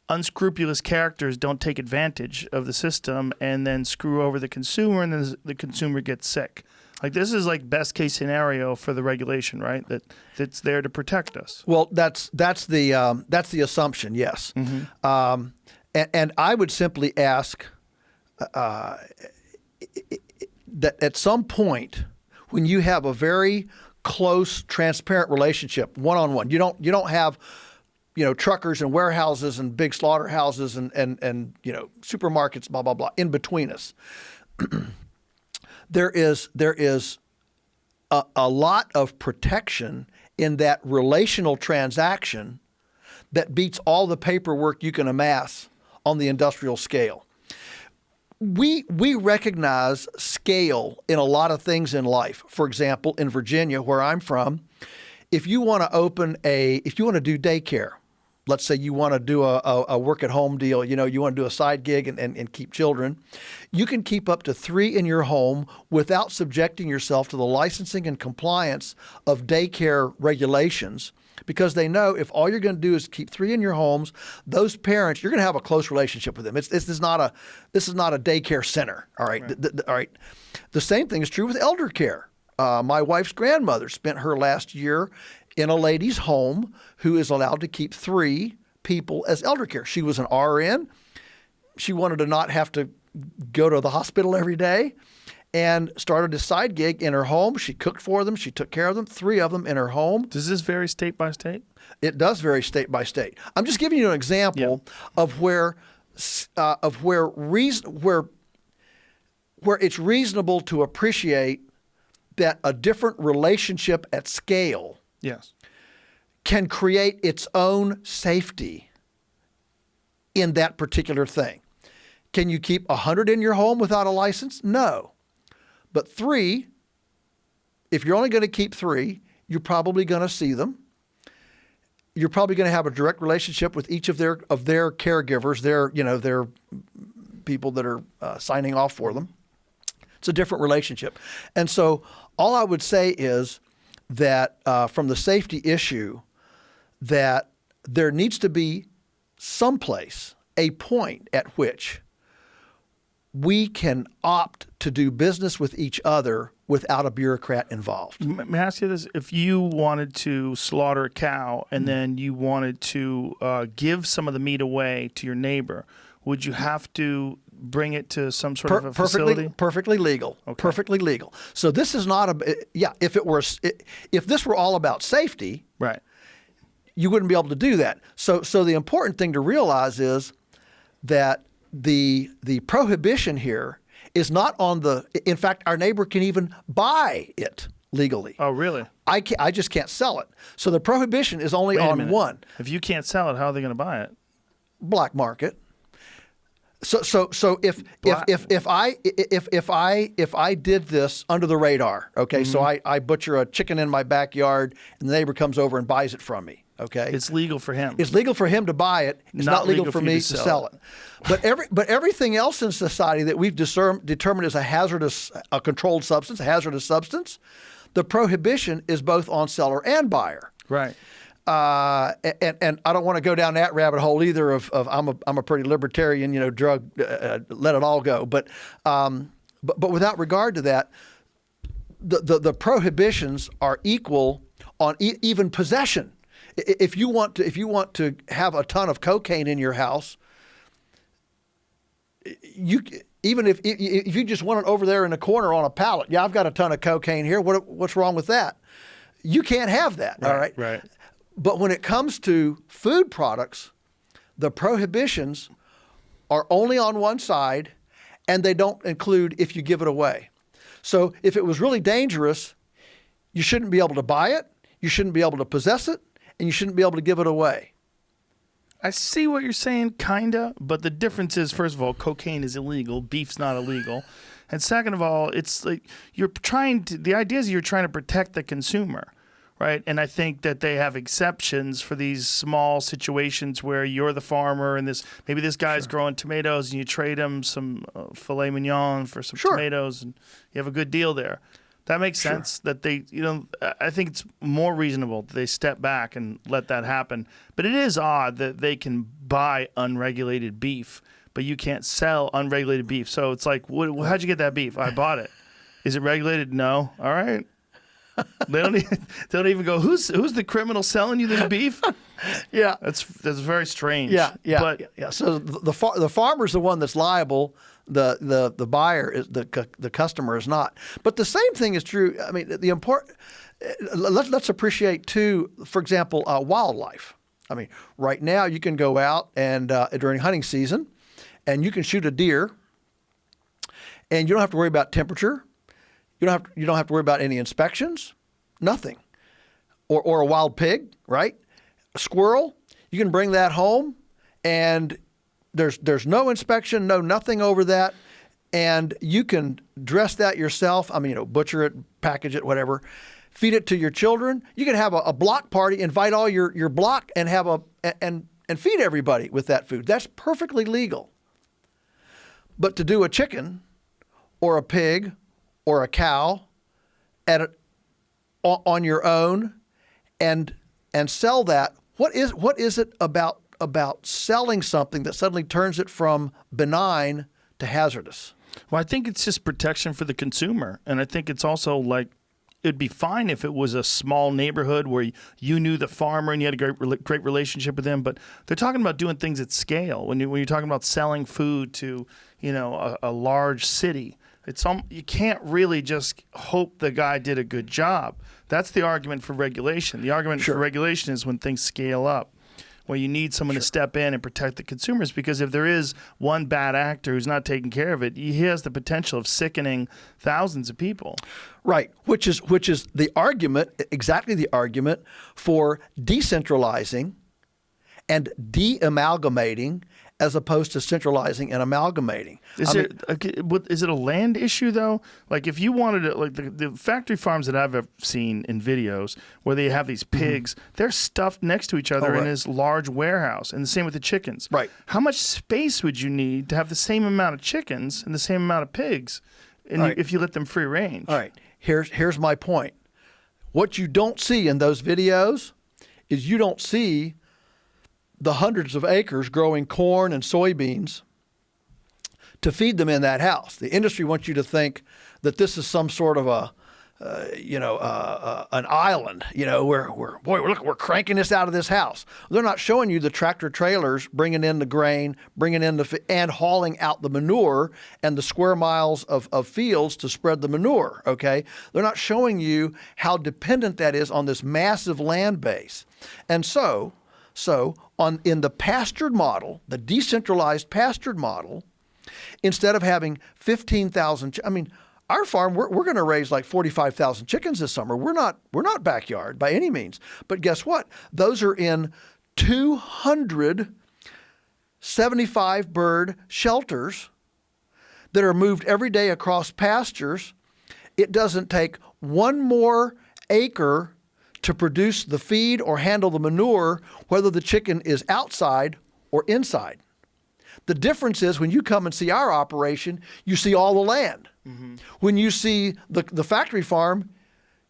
unscrupulous characters don't take advantage of the system and then screw over the consumer, and then the consumer gets sick? Like, this is like best case scenario for the regulation, right? That's there to protect us.
Well, that's the assumption, yes. Mm-hmm. And I would simply ask that at some point, when you have a very close, transparent relationship, one-on-one, you don't have truckers and warehouses and big slaughterhouses and supermarkets, blah blah blah, in between us. There is a lot of protection in that relational transaction that beats all the paperwork you can amass on the industrial scale. We recognize scale in a lot of things in life. For example, in Virginia, where I'm from, if you want to do daycare, let's say you want to do a work at home deal, you want to do a side gig and keep children, you can keep up to 3 in your home without subjecting yourself to the licensing and compliance of daycare regulations, because they know if all you're going to do is keep 3 in your homes, those parents, you're going to have a close relationship with them. This is not a daycare center. All right. All right. The same thing is true with elder care. My wife's grandmother spent her last year in a lady's home who is allowed to keep 3 people as elder care. She was an RN. She wanted to not have to go to the hospital every day and started a side gig in her home. She cooked for them. She took care of them, 3 of them in her home.
Does this vary state by state?
It does vary state by state. I'm just giving you an example of where it's reasonable to appreciate that a different relationship at scale can create its own safety in that particular thing. Can you keep 100 in your home without a license? No. But 3, if you're only going to keep 3, you're probably going to see them. You're probably going to have a direct relationship with each of their caregivers, their people that are signing off for them. It's a different relationship. And so all I would say is that from the safety issue, that there needs to be someplace, a point at which we can opt to do business with each other without a bureaucrat involved.
May I ask you this? If you wanted to slaughter a cow and then you wanted to give some of the meat away to your neighbor, would you have to bring it to some sort of a facility?
Perfectly legal. Okay. Perfectly legal. So this is not if this were all about safety,
right,
you wouldn't be able to do that. So the important thing to realize is that the prohibition here is not on the. In fact, our neighbor can even buy it legally.
Oh, really?
I just can't sell it. So the prohibition is only on one.
If you can't sell it, how are they going to buy it?
Black market. So if I did this under the radar, okay, so I butcher a chicken in my backyard and the neighbor comes over and buys it from me, okay,
It's legal for him.
it's legal for him to buy it. It's not legal for
you
me to sell it. But everything else in society that we've determined as a controlled substance, a hazardous substance, the prohibition is both on seller and buyer.
Right.
And I don't want to go down that rabbit hole either of I'm a pretty libertarian, drug, let it all go. But without regard to that, the prohibitions are equal on even possession. If you want to have a ton of cocaine in your house, even if you just want it over there in the corner on a pallet, yeah, I've got a ton of cocaine here. What's wrong with that? You can't have that.
Right,
all right.
Right.
But when it comes to food products, the prohibitions are only on one side, and they don't include if you give it away. So if it was really dangerous, you shouldn't be able to buy it, you shouldn't be able to possess it, and you shouldn't be able to give it away.
I see what you're saying, kinda, but the difference is, first of all, cocaine is illegal, beef's not illegal, and second of all, it's like the idea is you're trying to protect the consumer. Right. And I think that they have exceptions for these small situations where you're the farmer and maybe this guy's growing tomatoes and you trade him some filet mignon for some tomatoes and you have a good deal there. That makes sense that I think it's more reasonable that they step back and let that happen. But it is odd that they can buy unregulated beef, but you can't sell unregulated beef. So it's like, how'd you get that beef? I bought it. Is it regulated? No. All right. They don't even go, who's the criminal selling you this beef?
Yeah,
that's very strange.
Yeah.
But
so the farmer's the one that's liable. The buyer is the customer is not. But the same thing is true. I mean, the important. Let's appreciate too. For example, wildlife. I mean, right now you can go out and during hunting season, and you can shoot a deer, and you don't have to worry about temperature. You don't have to worry about any inspections, nothing. Or a wild pig, right? A squirrel, you can bring that home and there's no inspection, nothing over that, and you can dress that yourself. I mean, butcher it, package it, whatever. Feed it to your children. You can have a block party, invite all your block and have and feed everybody with that food. That's perfectly legal. But to do a chicken or a pig or a cow on your own and sell that, what is it about selling something that suddenly turns it from benign to hazardous?
Well, I think it's just protection for the consumer, and I think it's also like it'd be fine if it was a small neighborhood where you knew the farmer and you had a great relationship with him. But they're talking about doing things at scale. When you're talking about selling food to a large city. You can't really just hope the guy did a good job. That's the argument for regulation. The argument for regulation is when things scale up, where you need someone to step in and protect the consumers, because if there is one bad actor who's not taking care of it, he has the potential of sickening thousands of people.
Right, which is the argument, exactly the argument for decentralizing and de-amalgamating as opposed to centralizing and amalgamating.
Is it a land issue, though? Like if you wanted to, like the factory farms that I've ever seen in videos where they have these pigs, they're stuffed next to each other in this large warehouse, and the same with the chickens.
Right.
How much space would you need to have the same amount of chickens and the same amount of pigs if you let them free range?
All right. Here's my point. What you don't see in those videos is you don't see the hundreds of acres growing corn and soybeans to feed them in that house. The industry wants you to think that this is some sort of an island, where we're cranking this out of this house. They're not showing you the tractor trailers bringing in the grain, and hauling out the manure and the square miles of fields to spread the manure. Okay, they're not showing you how dependent that is on this massive land base, and so in the pastured model, the decentralized pastured model, instead of having 15,000, our farm, we're going to raise like 45,000 chickens this summer. We're not backyard by any means. But guess what? Those are in 200 75 bird shelters that are moved every day across pastures. It doesn't take one more acre to produce the feed or handle the manure, whether the chicken is outside or inside. The difference is when you come and see our operation, you see all the land. Mm-hmm. When you see the factory farm,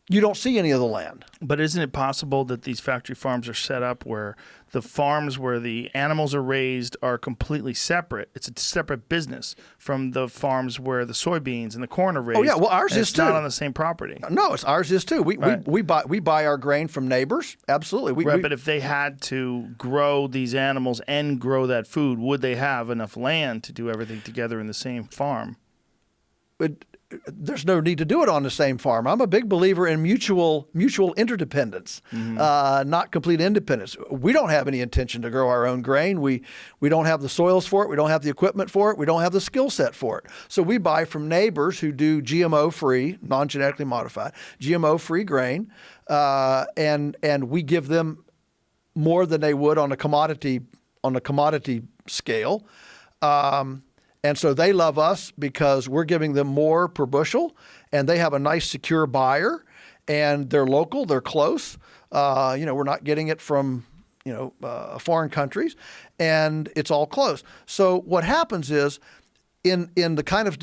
you don't see any of the land.
But isn't it possible that these factory farms are set up where the farms where the animals are raised are completely separate? It's a separate business from the farms where the soybeans and the corn are raised.
Oh yeah, well ours is too.
It's not on the same property.
No, ours is too. We buy our grain from neighbors. Absolutely.
But if they had to grow these animals and grow that food, would they have enough land to do everything together in the same farm?
There's no need to do it on the same farm. I'm a big believer in mutual interdependence, not complete independence. We don't have any intention to grow our own grain. We don't have the soils for it. We don't have the equipment for it. We don't have the skill set for it. So we buy from neighbors who do GMO-free, non-genetically modified, GMO-free grain, and we give them more than they would on a commodity scale. And so they love us because we're giving them more per bushel, and they have a nice, secure buyer, and they're local, they're close. We're not getting it from, foreign countries, and it's all close. So what happens is, in the kind of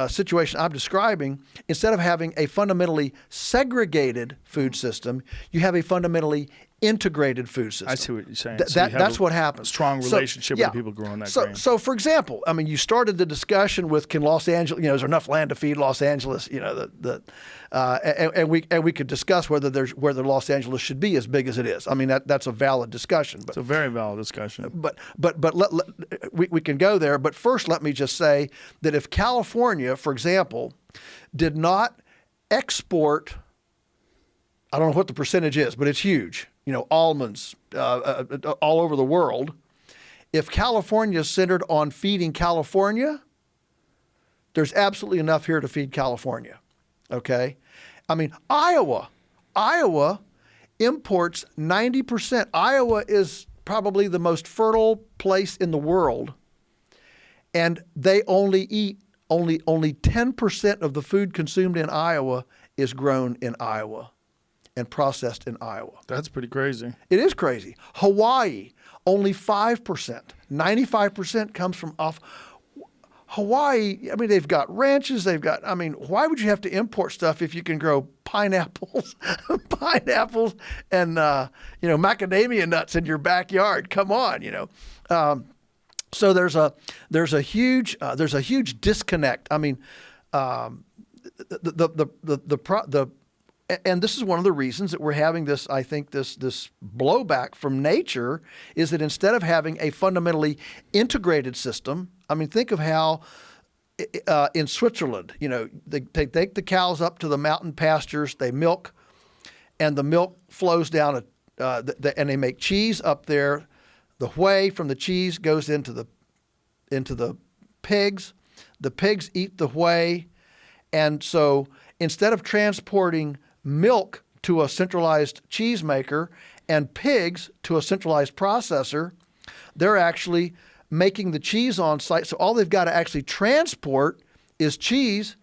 situation I'm describing, instead of having a fundamentally segregated food system, you have a fundamentally integrated food system.
I see what you're saying.
That's what happens.
A strong relationship with the people growing that grain.
So, for example, you started the discussion with, can Los Angeles, is there enough land to feed Los Angeles? And we could discuss whether Los Angeles should be as big as it is. That's a valid discussion. But,
it's a very valid discussion.
But we can go there. But first, let me just say that if California, for example, did not export, I don't know what the percentage is, but it's huge. Almonds all over the world. If California is centered on feeding California, there's absolutely enough here to feed California. Okay? Iowa imports 90%. Iowa is probably the most fertile place in the world, and they only 10% of the food consumed in Iowa is grown in Iowa and processed in Iowa.
That's pretty crazy.
It is crazy. Hawaii, only 5%. 95% comes from off. Hawaii, they've got ranches, why would you have to import stuff if you can grow pineapples and macadamia nuts in your backyard? Come on, So there's a huge disconnect. And this is one of the reasons that we're having this, I think, this blowback from nature is that instead of having a fundamentally integrated system, think of how in Switzerland, they take the cows up to the mountain pastures, they milk, and the milk flows down, and they make cheese up there. The whey from the cheese goes into the pigs. The pigs eat the whey, and so instead of transporting milk to a centralized cheese maker and pigs to a centralized processor, they're actually making the cheese on site. So all they've got to actually transport is cheese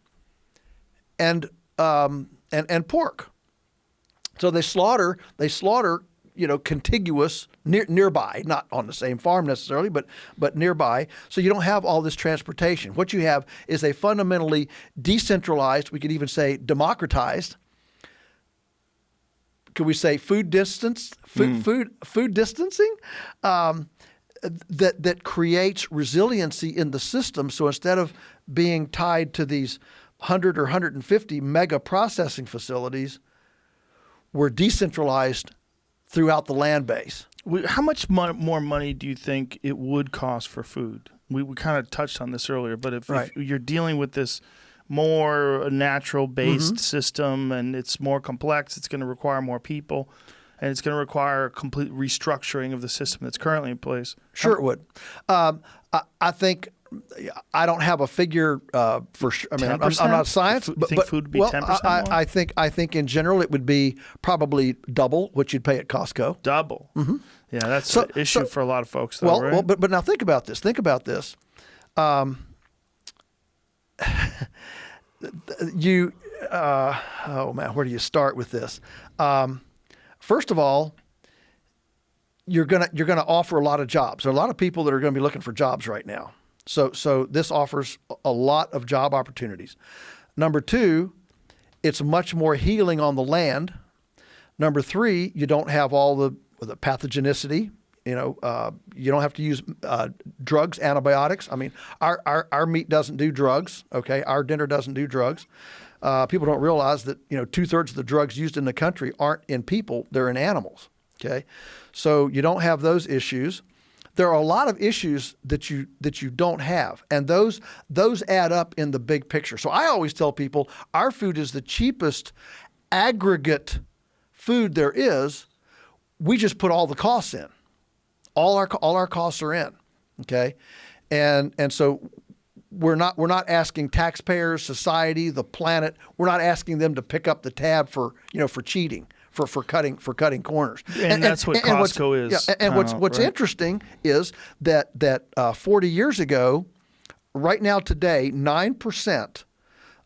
and pork. So they slaughter, contiguous, nearby, not on the same farm necessarily, but nearby. So you don't have all this transportation. What you have is a fundamentally decentralized, we could even say democratized, could we say food distancing? That creates resiliency in the system. So instead of being tied to these 100 or 150 mega processing facilities, we're decentralized throughout the land base.
How much more money do you think it would cost for food? We kind of touched on this earlier, but if you're dealing with this more natural-based system and it's more complex, it's going to require more people, and it's going to require a complete restructuring of the system that's currently in place.
Sure, it would. I think I don't have a figure for sure. I mean, I'm not science, but
food would be 10% more?
I think in general it would be probably double what you'd pay at Costco.
Double. Mm-hmm. Yeah, that's an issue for a lot of folks, though, right?
Well, but now think about this. Oh man, where do you start with this? First of all, you're gonna offer a lot of jobs. There are a lot of people that are going to be looking for jobs right now. So this offers a lot of job opportunities. Number two, it's much more healing on the land. Number three, you don't have all the pathogenicity. You don't have to use drugs, antibiotics. I mean, our meat doesn't do drugs. Okay, our dinner doesn't do drugs. People don't realize that 2/3 of the drugs used in the country aren't in people; they're in animals. Okay, so you don't have those issues. There are a lot of issues that you don't have, and those add up in the big picture. So I always tell people our food is the cheapest aggregate food there is. We just put all the costs in. All our costs are in. Okay, and so we're not asking taxpayers, society, the planet. We're not asking them to pick up the tab for cheating. For cutting corners,
and that's what Costco is.
Yeah, and what's interesting is that 40 years ago, right now today, 9%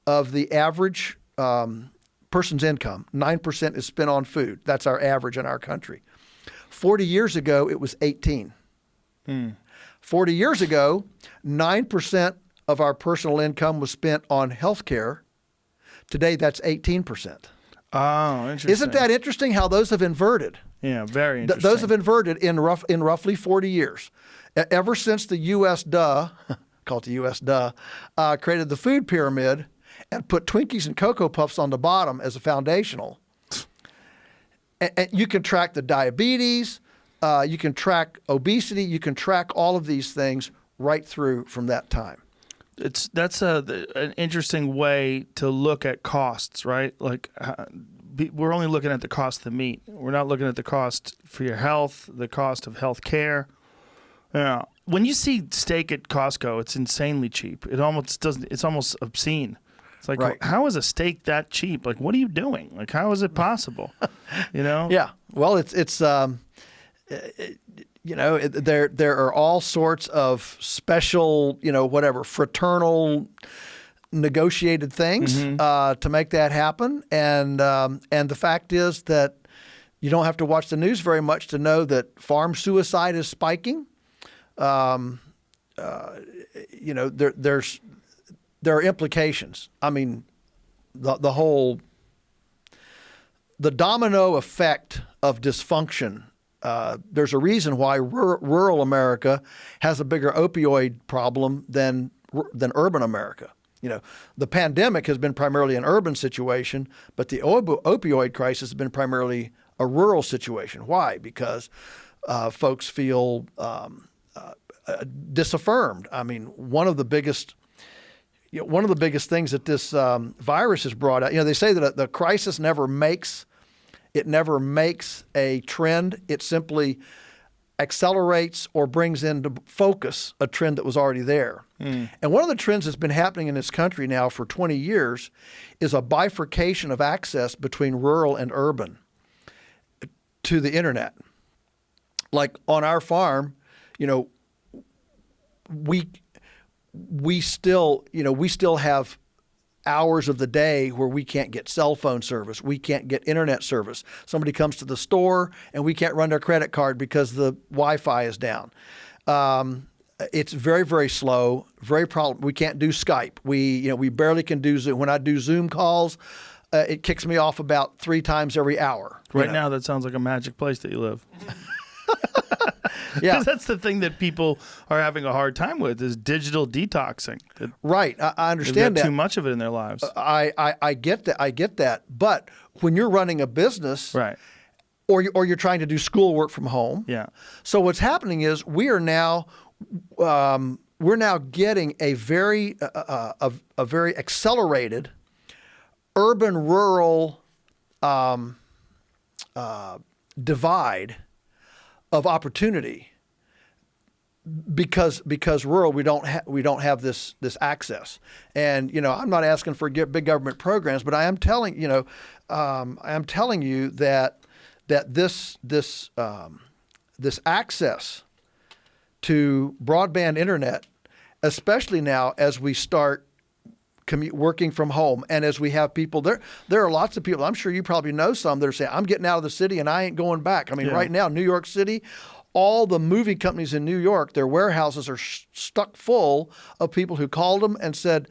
of the average person's income, 9% is spent on food. That's our average in our country. 40 years ago, it was 18. 40 years ago, 9% of our personal income was spent on health care. Today, that's 18%.
Oh, interesting.
Isn't that interesting how those have inverted?
Yeah, very interesting.
Those have inverted in roughly 40 years. Ever since the U.S. call it the U.S. created the food pyramid and put Twinkies and Cocoa Puffs on the bottom as a foundational. And you can track the diabetes, you can track obesity, you can track all of these things right through from that time.
That's an interesting way to look at costs, right? Like we're only looking at the cost of the meat. We're not looking at the cost for your health, the cost of health care. Yeah. When you see steak at Costco, it's insanely cheap. It almost doesn't. It's almost obscene. It's like,
right.
How is a steak that cheap? Like, what are you doing? Like, how is it possible?
Yeah. Well, it's there are all sorts of special, fraternal negotiated things to make that happen. And the fact is that you don't have to watch the news very much to know that farm suicide is spiking. There are implications. I mean, the domino effect of dysfunction. There's a reason why rural America has a bigger opioid problem than urban America. The pandemic has been primarily an urban situation, but the opioid crisis has been primarily a rural situation. Why? Because folks feel disaffirmed. I mean, one of the biggest things that this virus has brought out. They say that the crisis never makes a trend. It simply accelerates or brings into focus a trend that was already there. And one of the trends that's been happening in this country now for 20 years is a bifurcation of access between rural and urban to the internet. Like on our farm, we still have hours of the day where we can't get cell phone service, we can't get internet service. Somebody comes to the store and we can't run their credit card because the Wi-Fi is down. It's very, very slow, very problem. We can't do Skype. We barely can do Zoom. When I do Zoom calls, it kicks me off about 3 times every hour.
Right now, that sounds like a magic place that you live.
Yeah,
because that's the thing that people are having a hard time with is digital detoxing.
Right, I understand that.
Too much of it in their lives.
I get that. I get that. But when you're running a business,
right,
or you're trying to do schoolwork from home,
yeah. So
what's happening is we're now getting a very accelerated urban rural divide of opportunity because rural we don't have this access. And I'm not asking for big government programs, but I am telling you that this access to broadband internet, especially now as we start working from home, and as we have people there are lots of people, I'm sure you probably know some, that are saying, I'm getting out of the city and I ain't going back. I mean, right now, New York City, all the movie companies in New York, their warehouses are stuck full of people who called them and said,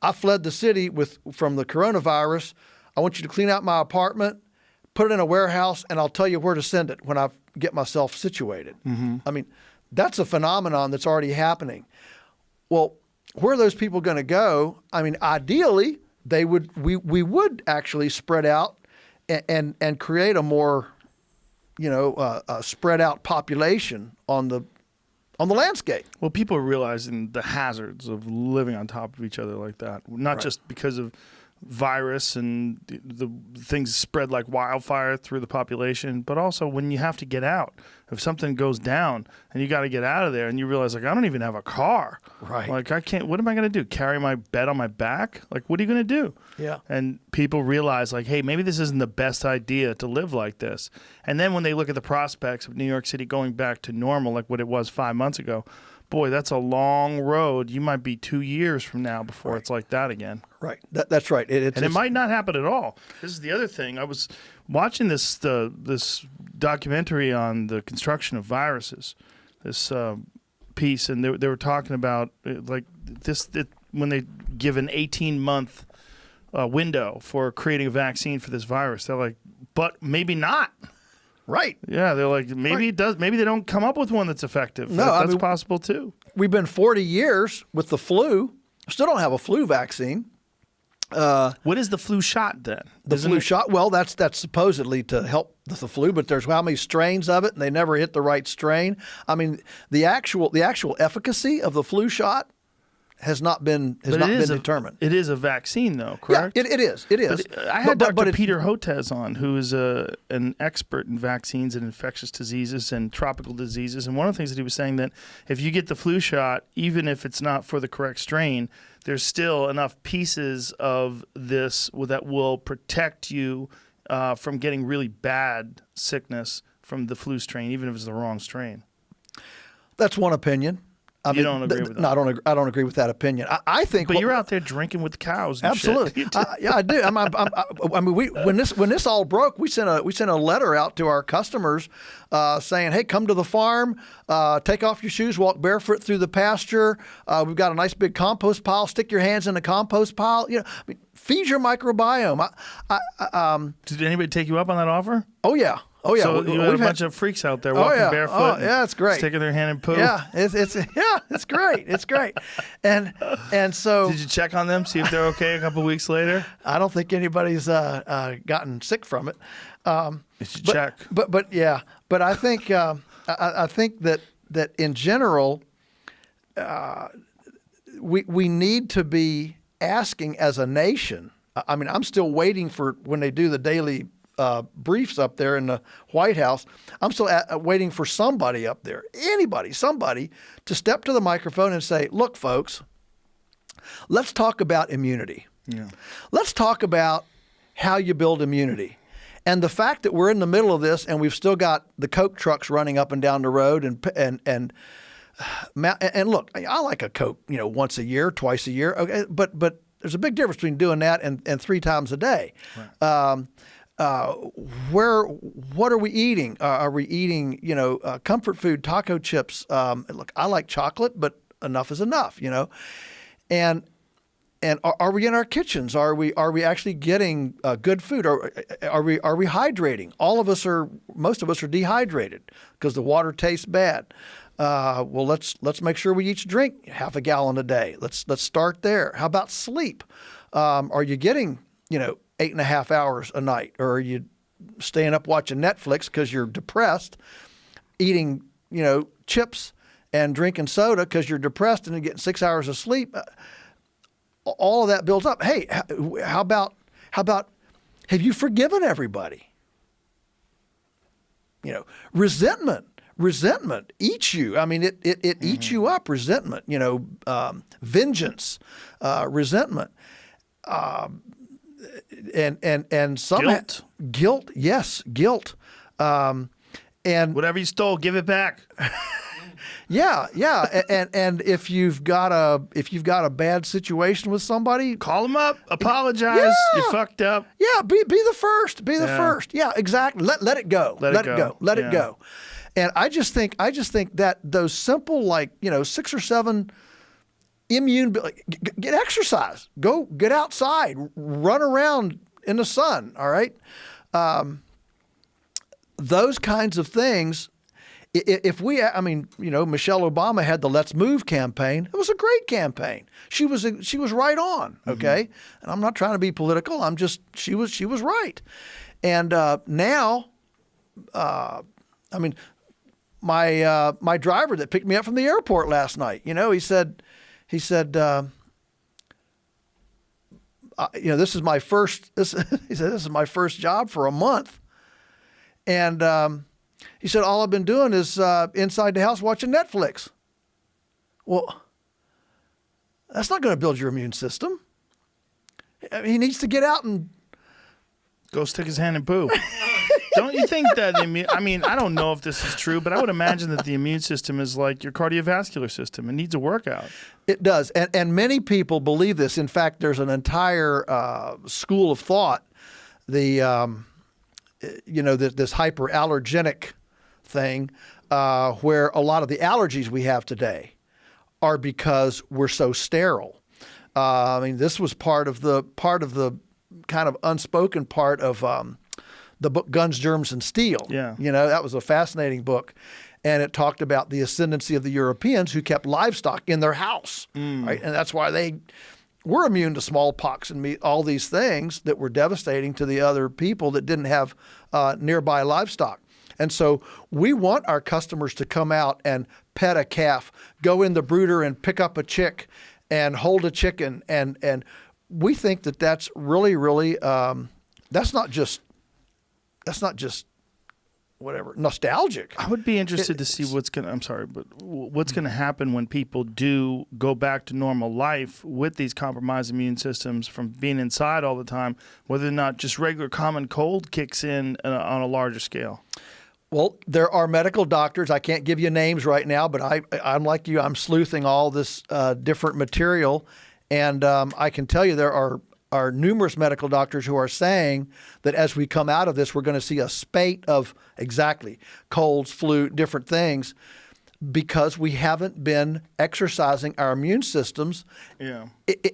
I fled the city from the coronavirus. I want you to clean out my apartment, put it in a warehouse, and I'll tell you where to send it when I get myself situated. Mm-hmm. I mean, that's a phenomenon that's already happening. Well, where are those people going to go? I mean, ideally, we would actually spread out and create a more, spread out population on the landscape.
Well, people are realizing the hazards of living on top of each other like that, not just because of virus and the things spread like wildfire through the population, but also when you have to get out. If something goes down and you got to get out of there and you realize, like, I don't even have a car.
Right.
Like, I can't, what am I going to do? Carry my bed on my back? Like, what are you going to do?
Yeah.
And people realize, like, hey, maybe this isn't the best idea to live like this. And then when they look at the prospects of New York City going back to normal, like what it was 5 months ago, boy, that's a long road. You might be 2 years from now before it's like that again.
Right. That's right.
It might not happen at all. This is the other thing. I was watching this documentary on the construction of viruses, this piece, and they were talking about when they give an 18-month window for creating a vaccine for this virus. They're like, but maybe not.
Right.
Yeah, they're like, maybe it does. Maybe they don't come up with one that's effective.
No,
that's possible too.
We've been 40 years with the flu. Still don't have a flu vaccine.
What is the flu shot then?
Flu shot? Well, that's supposedly to help the flu, but there's how many strains of it, and they never hit the right strain. I mean, the actual efficacy of the flu shot has not been determined.
It is a vaccine, though, correct?
Yeah, it is. It is.
But I had Dr. Peter Hotez on, who is an expert in vaccines and infectious diseases and tropical diseases. And one of the things that he was saying that if you get the flu shot, even if it's not for the correct strain, there's still enough pieces of this that will protect you from getting really bad sickness from the flu strain, even if it's the wrong strain.
That's one opinion.
You don't agree with that?
No, I don't agree with that opinion. I think.
But you're out there drinking with cows. And
absolutely.
Shit.
Yeah, I do. I mean, when this all broke, we sent a letter out to our customers saying, "Hey, come to the farm, take off your shoes, walk barefoot through the pasture. We've got a nice big compost pile. Stick your hands in the compost pile. Feed your microbiome."
Did anybody take you up on that offer?
Oh yeah. Oh yeah,
so you had a bunch of freaks out there walking barefoot.
Oh yeah, it's great.
Sticking their hand in poo.
Yeah, it's great. It's great. And so
did you check on them, see if they're okay a couple weeks later?
I don't think anybody's gotten sick from it.
You should check.
But yeah, but I think I think that in general, we need to be asking as a nation. I mean, I'm still waiting for when they do the daily briefs up there in the White House. I'm still waiting for somebody up there, somebody to step to the microphone and say, look, folks, let's talk about immunity.
Yeah.
Let's talk about how you build immunity. And the fact that we're in the middle of this and we've still got the Coke trucks running up and down the road and look, I like a Coke, once a year, twice a year. Okay, but there's a big difference between doing that and 3 times a day.
Right.
What are we eating? Are we eating, comfort food, taco chips? Look, I like chocolate, but enough is enough, And are we in our kitchens? Are we actually getting good food? Are we hydrating? Most of us are dehydrated because the water tastes bad. Well, let's make sure we each drink half a gallon a day. Let's start there. How about sleep? Are you getting 8.5 hours a night, or are you staying up watching Netflix because you're depressed, eating chips and drinking soda because you're depressed and you're getting 6 hours of sleep? All of that builds up. Hey, how about have you forgiven everybody? Resentment eats you. I mean, it eats you up. Resentment, vengeance, resentment, and some guilt. Yes, guilt. And
whatever you stole, give it back.
Yeah. And if you've got a bad situation with somebody,
call them up, apologize. Yeah. You fucked up.
Yeah, be the first. Be the first. Yeah, exactly. Let it go. Let it go. Let it go. And I just think that those simple 6 or 7 get exercise. Go get outside, run around in the sun. All right. Those kinds of things. If Michelle Obama had the Let's Move campaign. It was a great campaign. She was right on. Okay. Mm-hmm. And I'm not trying to be political. She was right. And now, my driver that picked me up from the airport last night, he said, this is my first. He said, this is my first job for a month, and he said all I've been doing is inside the house watching Netflix. Well, that's not going to build your immune system. I mean, he needs to get out and
go stick his hand in poo. Don't you think that I don't know if this is true, but I would imagine that the immune system is like your cardiovascular system. It needs a workout.
It does. And many people believe this. In fact, there's an entire school of thought, this hyperallergenic thing, where a lot of the allergies we have today are because we're so sterile. This was part of the kind of unspoken part of the book Guns, Germs, and Steel.
Yeah.
That was a fascinating book. And it talked about the ascendancy of the Europeans who kept livestock in their house. Right? And that's why they were immune to smallpox and all these things that were devastating to the other people that didn't have nearby livestock. And so we want our customers to come out and pet a calf, go in the brooder and pick up a chick and hold a chicken. And we think that that's really, really, that's not just whatever, nostalgic.
I would be interested to see what's going to happen when people do go back to normal life with these compromised immune systems from being inside all the time, whether or not just regular common cold kicks in on a larger scale.
Well, there are medical doctors. I can't give you names right now, but I'm like you. I'm sleuthing all this different material, and I can tell you there are numerous medical doctors who are saying that as we come out of this, we're going to see a spate of colds, flu, different things, because we haven't been exercising our immune systems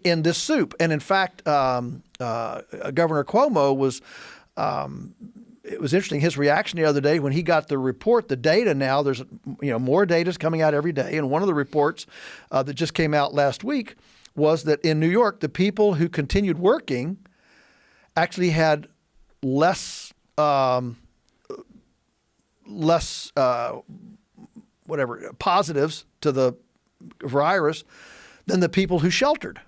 in this soup. And in fact, Governor Cuomo was. It was interesting, his reaction the other day when he got the report, the data now, there's more data is coming out every day. And one of the reports that just came out last week was that in New York, the people who continued working actually had less positives to the virus than the people who sheltered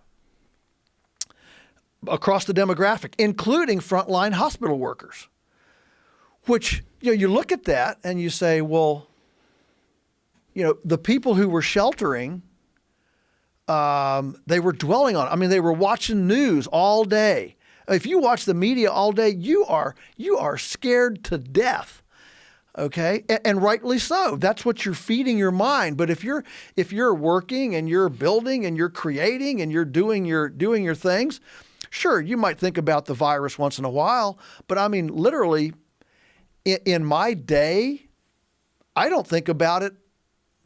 across the demographic, including frontline hospital workers. Which, you look at that and you say, well, the people who were sheltering, they were dwelling on it. They were watching news all day. If you watch the media all day, you are scared to death. Okay, and rightly so. That's what you're feeding your mind. But if you're working and you're building and you're creating and you're doing your things, sure, you might think about the virus once in a while. But literally, in my day, I don't think about it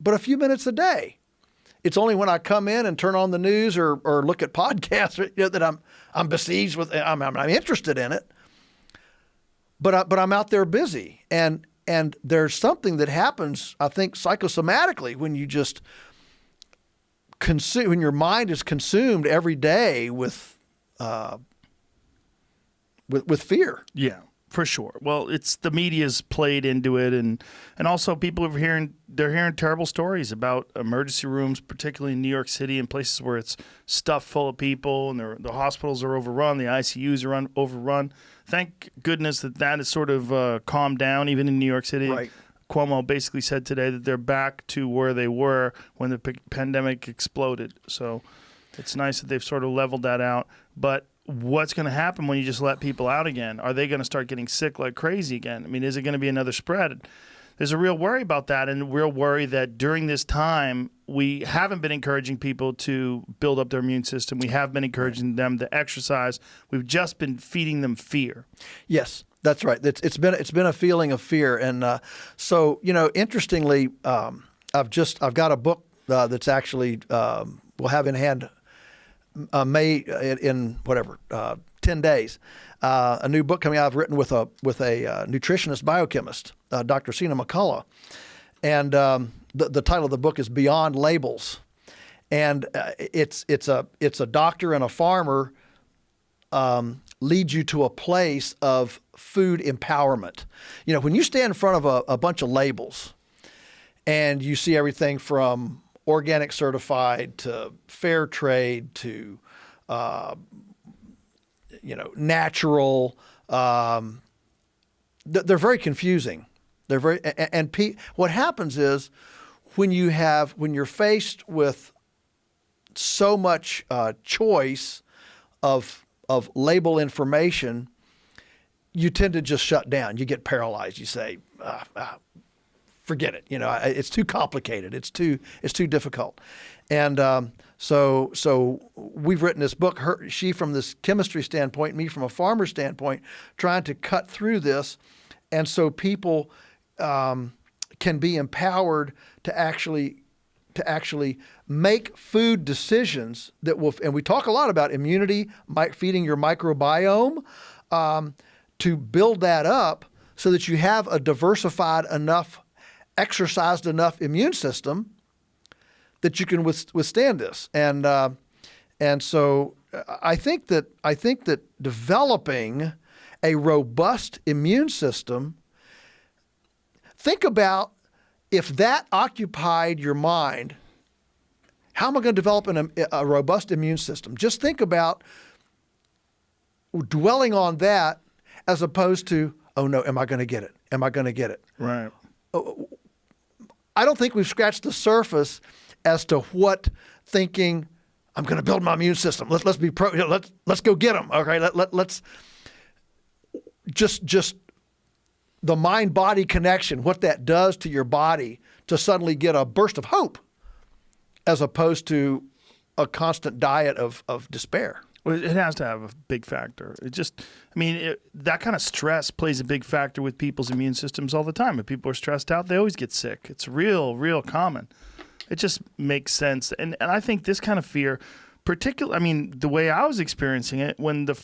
but a few minutes a day. It's only when I come in and turn on the news or look at podcasts that I'm besieged with. I'm interested in it, but I'm out there busy, and there's something that happens, I think, psychosomatically when you just when your mind is consumed every day with fear.
Yeah. For sure. Well, it's the media's played into it, and also people are hearing terrible stories about emergency rooms, particularly in New York City and places where it's stuffed full of people, and the hospitals are overrun, the ICUs are overrun. thank goodness that has sort of calmed down, even in New York City.
Right.
Cuomo basically said today that they're back to where they were when the pandemic exploded. So it's nice that they've sort of leveled that out. But what's going to happen when you just let people out again? Are they going to start getting sick like crazy again? I mean, is it going to be another spread? There's a real worry about that, and a real worry that during this time, we haven't been encouraging people to build up their immune system. We have been encouraging them to exercise. We've just been feeding them fear.
Yes, that's right. It's been a feeling of fear, and so interestingly, I've got a book that's actually we'll have in hand May in 10 days. A new book coming out I've written with a nutritionist biochemist, Dr. Sina McCullough, and the title of the book is Beyond Labels, and it's a doctor and a farmer lead you to a place of food empowerment. When you stand in front of a bunch of labels, and you see everything from organic certified to fair trade to natural. They're very confusing. What happens is when you're faced with so much choice of label information, you tend to just shut down. You get paralyzed. You say, forget it. It's too complicated. It's too difficult. And so we've written this book, she from this chemistry standpoint, me from a farmer standpoint, trying to cut through this. And so people can be empowered to actually make food decisions that will, and we talk a lot about immunity, feeding your microbiome, to build that up so that you have a diversified enough, exercised enough immune system that you can withstand this. And so I think that developing a robust immune system, think about if that occupied your mind, how am I going to develop a robust immune system? Just think about dwelling on that as opposed to, oh no, am I going to get it? Am I going to get it?
Right.
I don't think we've scratched the surface as to what thinking, I'm going to build my immune system. Let's be let's go get them. Okay. Let's just the mind-body connection, what that does to your body to suddenly get a burst of hope as opposed to a constant diet of despair.
Well, it has to have a big factor. That kind of stress plays a big factor with people's immune systems all the time. If people are stressed out, they always get sick. It's real common. It just makes sense. And I think this kind of fear, the way I was experiencing it, when the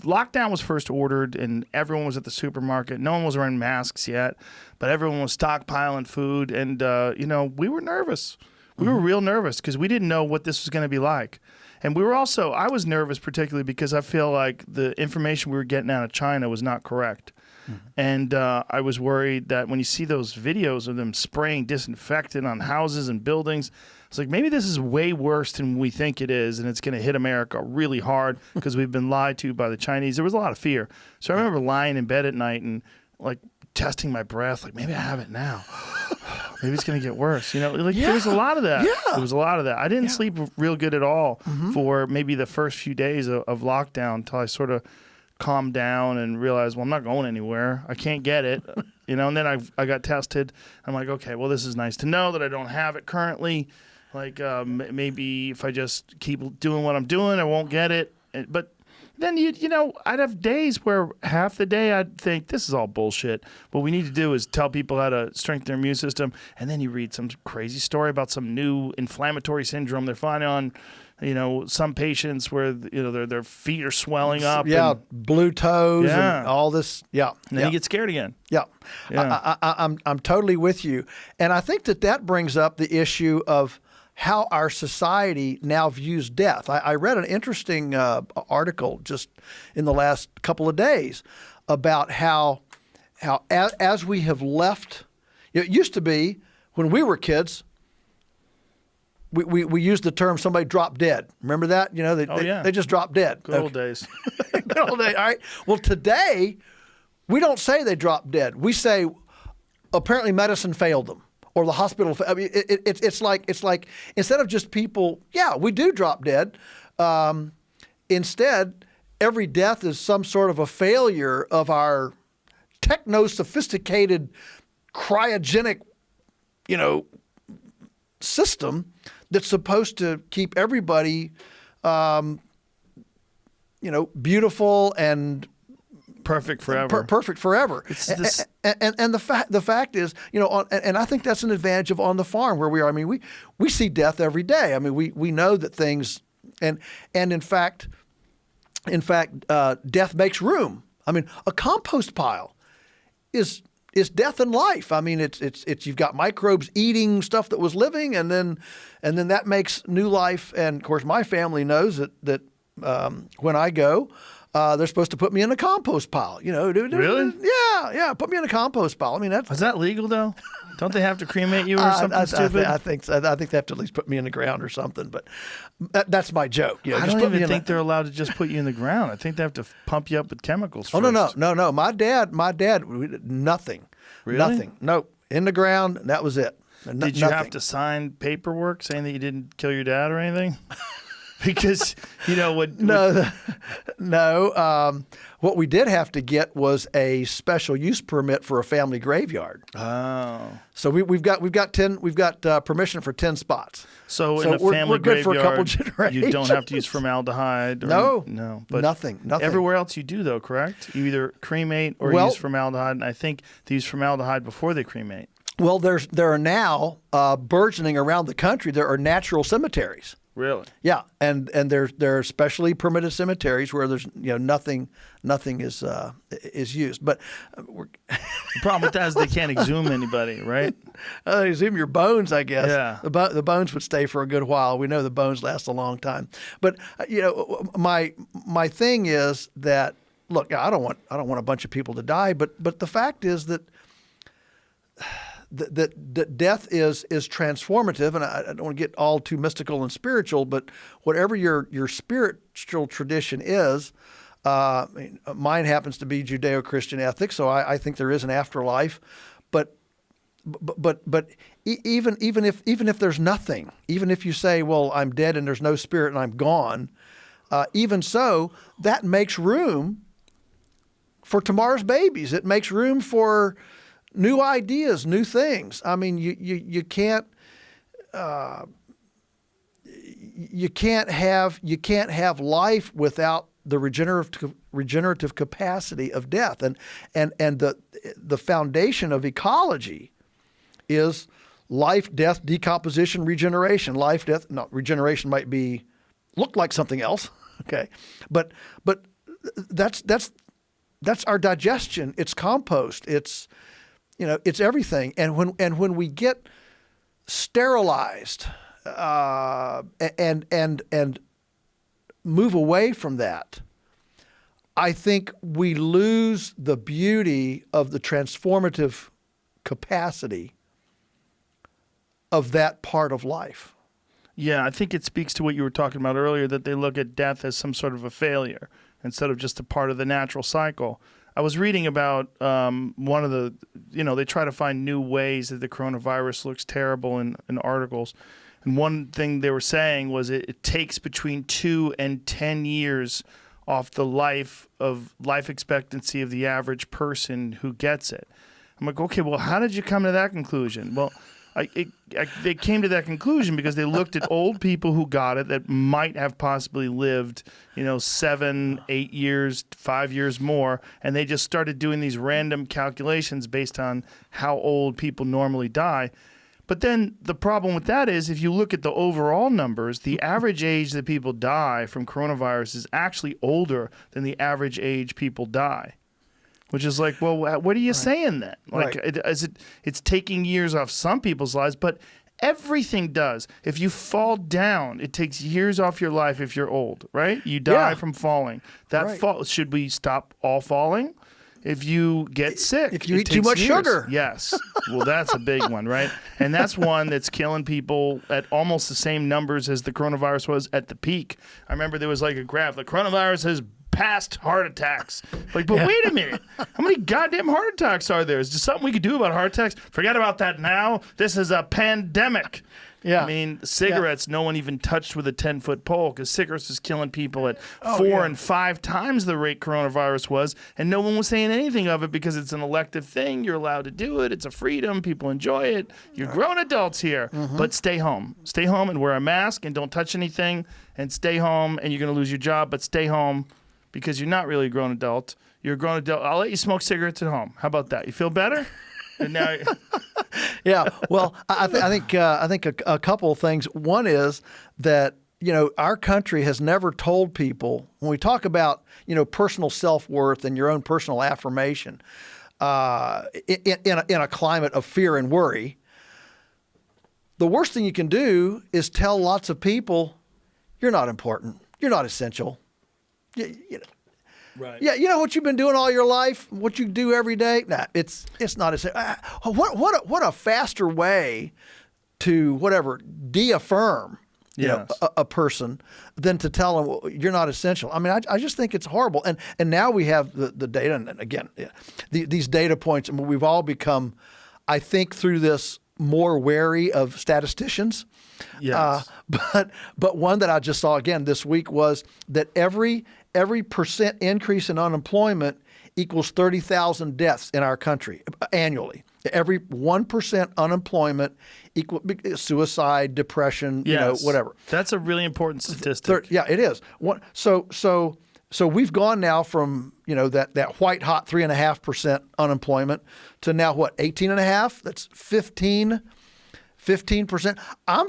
lockdown was first ordered and everyone was at the supermarket, no one was wearing masks yet, but everyone was stockpiling food. And, we were nervous. We were real nervous because we didn't know what this was going to be like. And I was nervous particularly because I feel like the information we were getting out of China was not correct. And I was worried that when you see those videos of them spraying disinfectant on houses and buildings, it's like maybe this is way worse than we think it is, and it's going to hit America really hard because we've been lied to by the Chinese. There was a lot of fear. So I remember lying in bed at night and testing my breath, maybe I have it now. Maybe it's going to get worse. There was a lot of that.
Yeah.
There was a lot of that. I didn't sleep real good at all for maybe the first few days of lockdown until I sort of calmed down and realized, well, I'm not going anywhere. I can't get it. And then I got tested. I'm like, okay, well, this is nice to know that I don't have it currently. Maybe if I just keep doing what I'm doing, I won't get it. But then, I'd have days where half the day I'd think, this is all bullshit. What we need to do is tell people how to strengthen their immune system. And then you read some crazy story about some new inflammatory syndrome they're finding on, some patients where, their feet are swelling up.
Yeah,
and,
blue toes and all this. Yeah.
And then you get scared again.
Yeah. I'm totally with you. And I think that brings up the issue of how our society now views death. I read an interesting article just in the last couple of days about how as we have left, it used to be when we were kids, we use the term somebody dropped dead. Remember that? You know, they just dropped dead.
Good old days.
Good old days. All right. Well, today we don't say they dropped dead. We say apparently medicine failed them or the hospital. I mean, it's like instead of just people, yeah, we do drop dead. Instead, every death is some sort of a failure of our techno-sophisticated cryogenic, system that's supposed to keep everybody, beautiful and
perfect forever.
Perfect forever. And the fact is, and I think that's an advantage of on the farm where we are. I mean, we see death every day. I mean, we know that things, and in fact, death makes room. I mean, a compost pile is death and life. I mean, it's you've got microbes eating stuff that was living, and then that makes new life. And of course, my family knows that when I go, they're supposed to put me in a compost pile.
Really?
Yeah, put me in a compost pile. I mean,
is that legal though? Don't they have to cremate you or something stupid?
I think they have to at least put me in the ground or something. But that's my joke.
I don't even think they're allowed to just put you in the ground. I think they have to pump you up with chemicals first.
Oh no. My dad, nothing.
Really?
Nothing. Nope. In the ground. That was it.
Did you have to sign paperwork saying that you didn't kill your dad or anything? Because
No. What we did have to get was a special use permit for a family graveyard.
Oh.
So we've got permission for 10 spots.
So in a family
we're good
graveyard,
for a couple generations.
You don't have to use formaldehyde.
No.
But
nothing.
Everywhere else you do though, correct? You either cremate or use formaldehyde, and I think they use formaldehyde before they cremate.
Well, there are now burgeoning around the country. There are natural cemeteries.
Really?
Yeah, and there are specially permitted cemeteries where there's nothing is used. But
the problem with that is they can't exhume anybody, right?
They exhume your bones, I guess.
Yeah.
The bones would stay for a good while. We know the bones last a long time. But my thing is that look, I don't want a bunch of people to die, but the fact is that death is transformative, and I don't want to get all too mystical and spiritual, but whatever your spiritual tradition is, mine happens to be Judeo-Christian ethics, so I think there is an afterlife, but even if there's nothing, even if you say, well, I'm dead and there's no spirit and I'm gone, even so, that makes room for tomorrow's babies. It makes room for new ideas, new things. I mean, you can't have life without the regenerative capacity of death, and the foundation of ecology is life, death, decomposition, regeneration. Life, death. No, regeneration might look like something else. Okay, but that's our digestion. It's compost. It's everything. And when we get sterilized and move away from that, I think we lose the beauty of the transformative capacity of that part of life.
Yeah, I think it speaks to what you were talking about earlier, that they look at death as some sort of a failure instead of just a part of the natural cycle. I was reading about one of the, they try to find new ways that the coronavirus looks terrible in articles. And one thing they were saying was it takes between 2 and 10 years off the life expectancy of the average person who gets it. I'm like, okay, well, how did you come to that conclusion? Well, they came to that conclusion because they looked at old people who got it that might have possibly lived, 7, 8 years, 5 years more, and they just started doing these random calculations based on how old people normally die. But then the problem with that is if you look at the overall numbers, the average age that people die from coronavirus is actually older than the average age people die. Which is like, well, what are you saying then? Like, it's taking years off some people's lives, but everything does. If you fall down, it takes years off your life if you're old, right? You die from falling. Should we stop all falling? If you get sick,
if you eat too much sugar,
yes, Well, that's a big one, right? And that's one that's killing people at almost the same numbers as the coronavirus was at the peak. I remember there was like a graph. The coronavirus has passed heart attacks. Like, but wait a minute. How many goddamn heart attacks are there? Is there something we could do about heart attacks? Forget about that now. This is a pandemic.
Yeah.
I mean, cigarettes, no one even touched with a 10-foot pole because cigarettes was killing people at 4 and 5 times the rate coronavirus was, and no one was saying anything of it because it's an elective thing. You're allowed to do it. It's a freedom. People enjoy it. You're grown adults here, but stay home. Stay home and wear a mask and don't touch anything and stay home, and you're going to lose your job, but stay home because you're not really a grown adult. You're a grown adult. I'll let you smoke cigarettes at home. How about that? You feel better? And now,
Yeah. Well, I think a couple of things. One is that, our country has never told people, when we talk about, personal self-worth and your own personal affirmation, in a climate of fear and worry, the worst thing you can do is tell lots of people, you're not important. You're not essential.
right.
Yeah, you know what you've been doing all your life, what you do every day. Nah, it's not as what a faster way to de-affirm a person than to tell them, well, you're not essential. I mean, I just think it's horrible. And now we have the data, and again, these data points, and we've all become, I think, through this more wary of statisticians.
Yes.
But one that I just saw again this week was that every percent increase in unemployment equals 30,000 deaths in our country annually. Every 1% unemployment equal suicide, depression, whatever.
That's a really important statistic.
Yeah, it is. So we've gone now from that white hot 3.5% unemployment to now what, 18.5%? That's 15%. I'm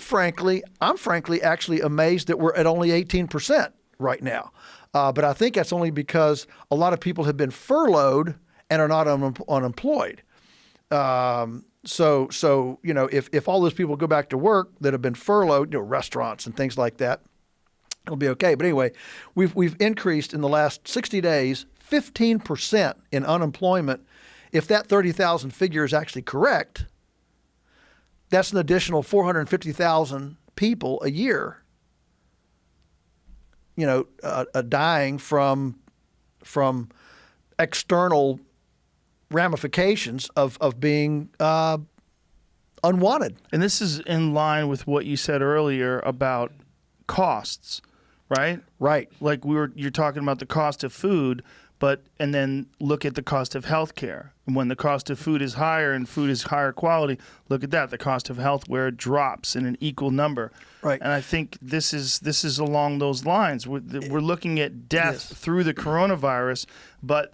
frankly actually amazed that we're at only 18% right now. But I think that's only because a lot of people have been furloughed and are not unemployed. So if all those people go back to work that have been furloughed, restaurants and things like that, it'll be okay. But anyway, we've increased in the last 60 days 15% in unemployment. If that 30,000 figure is actually correct, that's an additional 450,000 people a year, dying from external ramifications of being unwanted.
And this is in line with what you said earlier about costs, right?
Right.
Like you're talking about the cost of food, and then look at the cost of healthcare. And when the cost of food is higher and food is higher quality, look at that. The cost of healthcare drops in an equal number.
Right.
And I think this is along those lines. We're looking at death through the coronavirus, but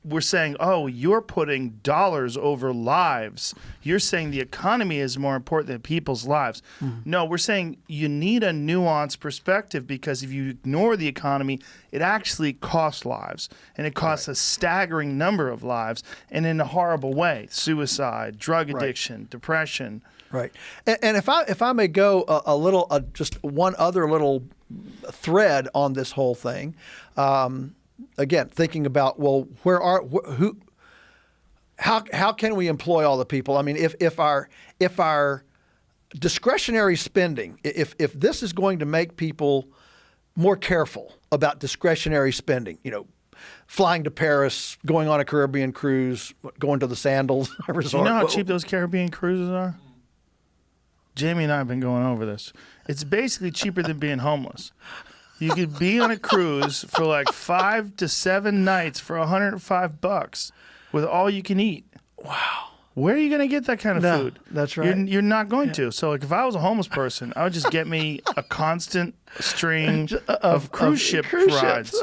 we're saying, oh, you're putting dollars over lives. You're saying the economy is more important than people's lives. Mm-hmm. No, we're saying you need a nuanced perspective, because if you ignore the economy, it actually costs lives, and it costs a staggering number of lives, and in a horrible way: suicide, drug addiction, depression.
Right. And if I may go a little, just one other little thread on this whole thing. Again, thinking about, well, how can we employ all the people? I mean, if our discretionary spending, if this is going to make people more careful about discretionary spending, flying to Paris, going on a Caribbean cruise, going to the Sandals Resort.
You know how cheap those Caribbean cruises are? Jamie and I have been going over this. It's basically cheaper than being homeless. You could be on a cruise for like 5 to 7 nights for $105 with all you can eat.
Wow.
Where are you going to get that kind of food?
That's right.
You're not going to. So like if I was a homeless person, I would just get me a constant string of cruise ship rides.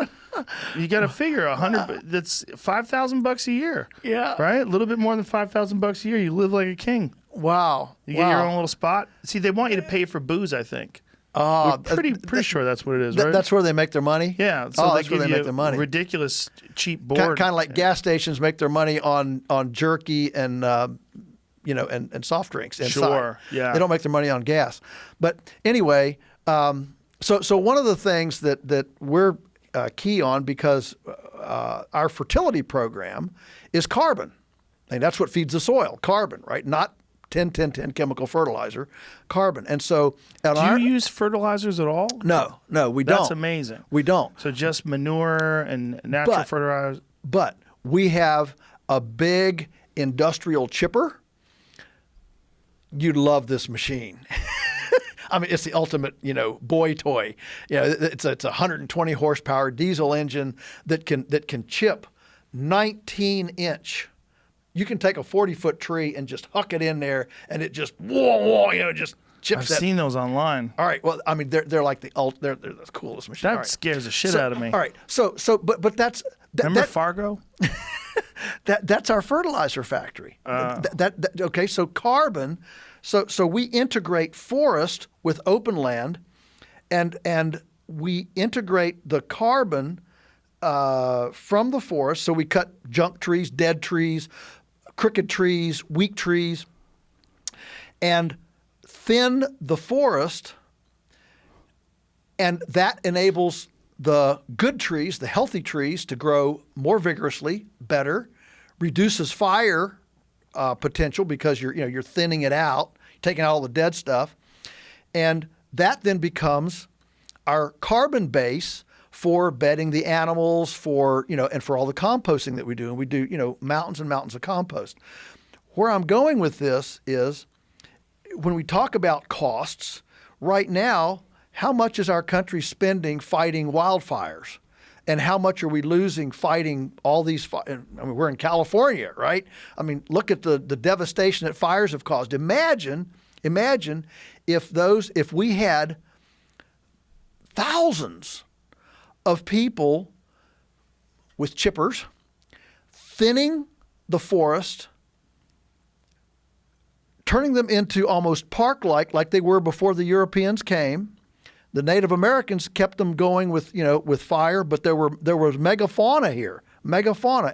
You got to figure 100. That's $5,000 a year.
Yeah.
Right. A little bit more than $5,000 a year. You live like a king.
Wow.
You get your own little spot. See, they want you to pay for booze, I think. We're pretty sure that's what it is, right?
That's where they make their money?
Yeah. So
that's where they make their money.
Ridiculous cheap board.
Kind of like gas stations make their money on jerky and and soft drinks inside.
Sure. Yeah.
They don't make their money on gas. But anyway, so one of the things that we're key on, because our fertility program is carbon. And that's what feeds the soil, carbon, right? Not 10-10-10 chemical fertilizer, carbon. And so
do you use fertilizers at all?
No, we don't.
That's amazing.
We don't.
So just manure and natural fertilizer.
But we have a big industrial chipper. You'd love this machine. I mean, it's the ultimate, boy toy. It's a 120 horsepower diesel engine that can chip 19-inch. You can take a 40-foot tree and just huck it in there, and it just just chips.
I've seen those online.
All right. Well, I mean, they're like they're the coolest machine.
That scares the shit out of me.
All right. But that's
remember Fargo?
That's our fertilizer factory. Okay. So carbon. So we integrate forest with open land, and we integrate the carbon from the forest. So we cut junk trees, dead trees, crooked trees, weak trees, and thin the forest, and that enables the good trees, the healthy trees, to grow more vigorously, better, reduces fire potential because you're thinning it out, taking out all the dead stuff, and that then becomes our carbon base for bedding the animals, and for all the composting that we do. And we do, mountains and mountains of compost. Where I'm going with this is when we talk about costs, right now, how much is our country spending fighting wildfires? And how much are we losing fighting all these fires? I mean, we're in California, right? I mean, look at the devastation that fires have caused. Imagine if we had thousands of people with chippers thinning the forest, turning them into almost park-like they were before the Europeans came. The Native Americans kept them going with fire, but there was megafauna here,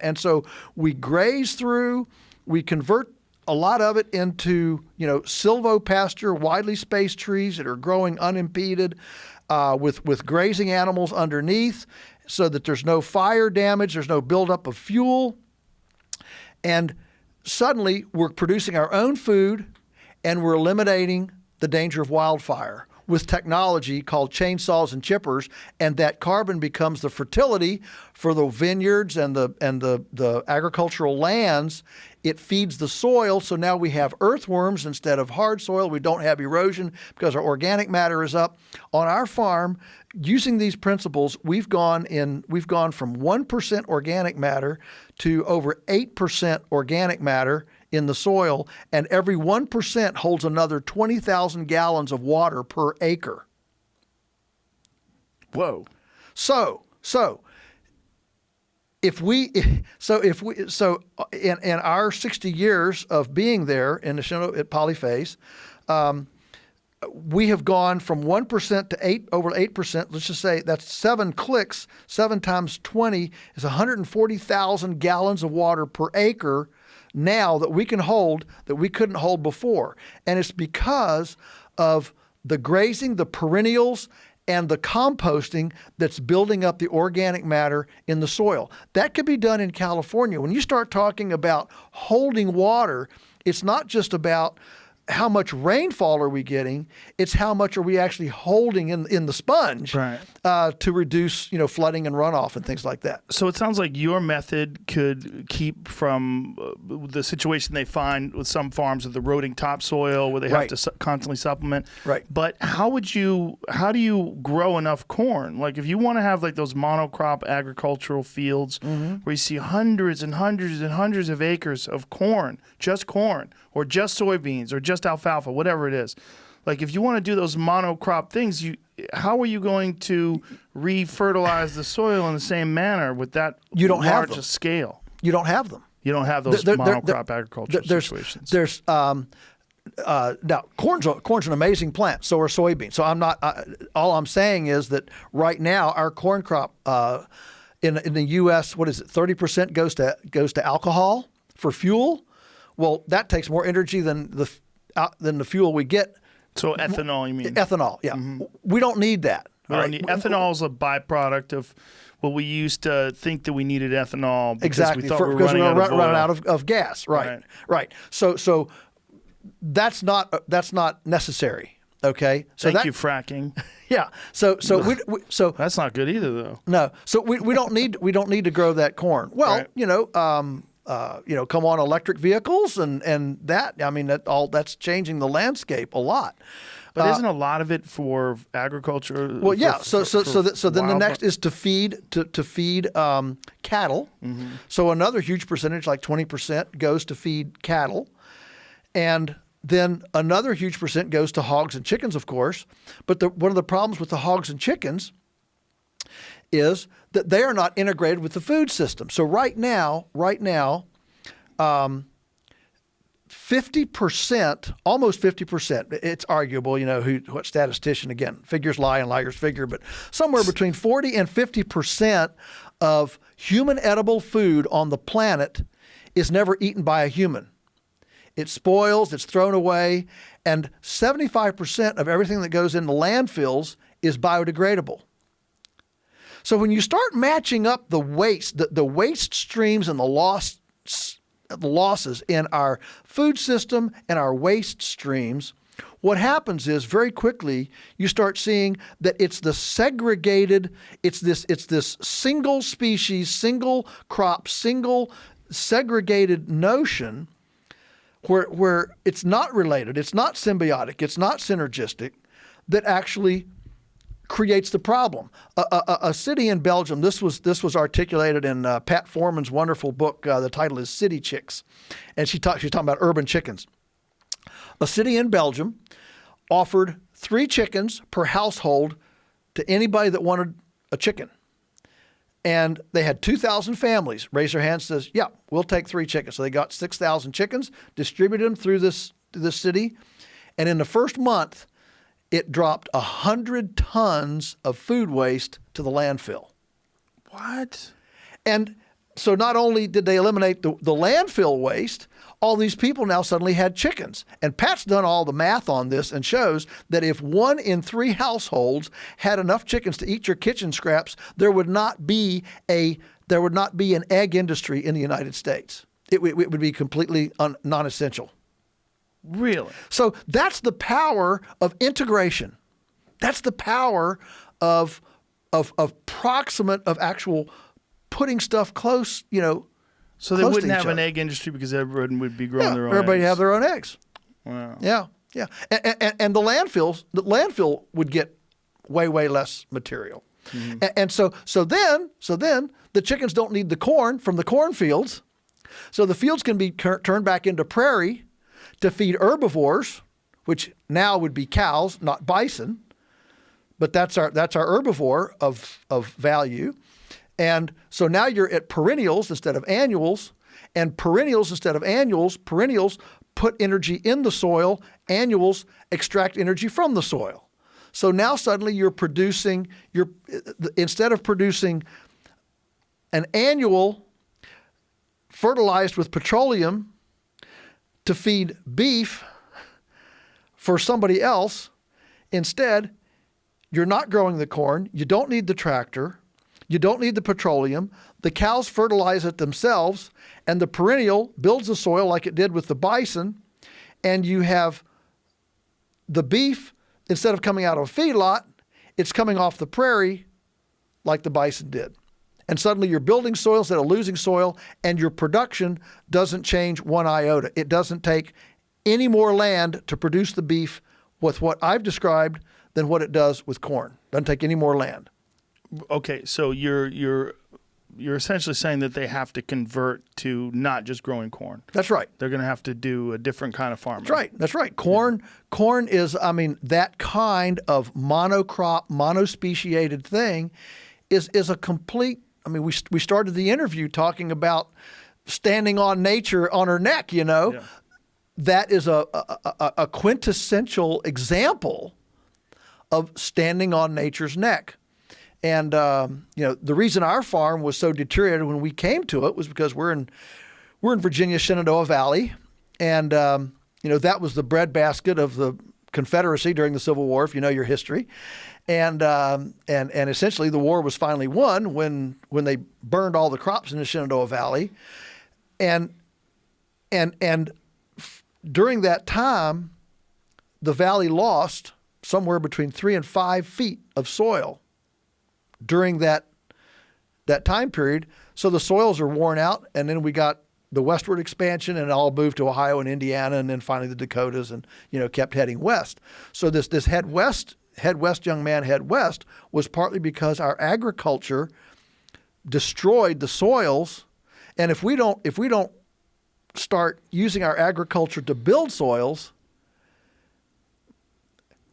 and so we graze through, we convert a lot of it into silvopasture, widely spaced trees that are growing unimpeded, with grazing animals underneath, so that there's no fire damage, there's no buildup of fuel, and suddenly we're producing our own food, and we're eliminating the danger of wildfire with technology called chainsaws and chippers, and that carbon becomes the fertility for the vineyards and the agricultural lands. It feeds the soil, so now we have earthworms instead of hard soil. We don't have erosion because our organic matter is up. On our farm, using these principles, we've gone from 1% organic matter to over 8% organic matter in the soil, and every 1% holds another 20,000 gallons of water per acre.
Whoa.
So in our 60 years of being there in the Shino at Polyphase, we have gone from 1% to over 8%. Let's just say that's 7 clicks. 7 times 20 is 140,000 gallons of water per acre now that we can hold that we couldn't hold before. And it's because of the grazing, the perennials, and the composting that's building up the organic matter in the soil. That could be done in California. When you start talking about holding water, it's not just about how much rainfall are we getting, it's how much are we actually holding in the sponge,
right,
to reduce flooding and runoff and things like that.
So it sounds like your method could keep from the situation they find with some farms of the eroding topsoil where they have to constantly supplement.
Right.
But how do you grow enough corn? Like if you want to have like those monocrop agricultural fields where you see hundreds and hundreds and hundreds of acres of corn, or just soybeans, or just alfalfa, whatever it is. Like if you want to do those monocrop things, how are you going to re-fertilize the soil in the same manner with that large a scale?
You don't have them.
You don't have those monocrop agricultural situations.
Now corn's an amazing plant. So are soybeans. So all I'm saying is that right now our corn crop in the U.S., what is it? 30% goes to alcohol for fuel. Well, that takes more energy than the fuel we get.
So ethanol, you mean?
Ethanol, yeah. Mm-hmm. We don't need that.
We don't need, ethanol is a byproduct of what we used to think that we needed ethanol because
exactly
we thought we were running
out of gas. Right. So that's not necessary. Okay. So
Thank you, fracking.
Yeah. So
That's not good either, though.
No. So we don't need to grow that corn. Well, right. Come on electric vehicles and that. I mean, that's changing the landscape a lot.
But isn't a lot of it for agriculture?
Well, yeah. So then the next is to feed cattle.
Mm-hmm.
So another huge percentage, like 20%, goes to feed cattle, and then another huge percent goes to hogs and chickens, of course. But one of the problems with the hogs and chickens is that they are not integrated with the food system. So right now, 50%, almost 50%, it's arguable, what statistician, again, figures lie and liars figure, but somewhere between 40 and 50% of human edible food on the planet is never eaten by a human. It spoils, it's thrown away, and 75% of everything that goes into landfills is biodegradable. So when you start matching up the waste, the waste streams and the losses in our food system and our waste streams, what happens is very quickly you start seeing that it's the segregated, it's this single species, single crop, single segregated notion where it's not related, it's not symbiotic, it's not synergistic, that actually creates the problem. A city in Belgium, this was articulated in Pat Foreman's wonderful book. The title is City Chicks, and she's talking about urban chickens. A city in Belgium offered 3 chickens per household to anybody that wanted a chicken. And they had 2,000 families raise their hands and says, yeah, we'll take 3 chickens. So they got 6,000 chickens, distributed them through this city. And in the first month, it dropped 100 tons of food waste to the landfill.
What?
And so not only did they eliminate the landfill waste, all these people now suddenly had chickens. And Pat's done all the math on this and shows that if 1 in 3 households had enough chickens to eat your kitchen scraps, there would not be an egg industry in the United States. It would be completely non-essential.
Really?
So that's the power of integration. That's the power of proximate, of actual putting stuff close,
So they wouldn't have an egg industry because everyone would be growing their own
everybody
eggs.
Have their own eggs.
Wow.
Yeah. And the landfill would get way less material. Mm-hmm. And so then the chickens don't need the corn from the cornfields. So the fields can be turned back into prairie to feed herbivores, which now would be cows, not bison. But that's our herbivore of value. And so now you're at perennials instead of annuals, and perennials instead of annuals, perennials put energy in the soil, annuals extract energy from the soil. So now suddenly instead of producing an annual fertilized with petroleum to feed beef for somebody else, instead, you're not growing the corn, you don't need the tractor, you don't need the petroleum, the cows fertilize it themselves, and the perennial builds the soil like it did with the bison, and you have the beef, instead of coming out of a feedlot, it's coming off the prairie like the bison did. And suddenly you're building soil instead of losing soil, and your production doesn't change one iota. It doesn't take any more land to produce the beef with what I've described than what it does with corn. Doesn't take any more land.
Okay, so you're essentially saying that they have to convert to not just growing corn.
That's right.
They're going to have to do a different kind of farming.
That's right. Corn is, that kind of monocrop, monospeciated thing is a complete. We started the interview talking about standing on nature on her neck. Yeah. That is a quintessential example of standing on nature's neck. And the reason our farm was so deteriorated when we came to it was because we're in Virginia's Shenandoah Valley, and that was the breadbasket of the Confederacy during the Civil War, if you know your history. And essentially the war was finally won when they burned all the crops in the Shenandoah Valley. And during that time, the valley lost somewhere between 3 and 5 feet of soil during that time period. So the soils are worn out, and then we got the westward expansion, and it all moved to Ohio and Indiana, and then finally the Dakotas, and kept heading west. So this head west, young man, head west was partly because our agriculture destroyed the soils, and if we don't start using our agriculture to build soils,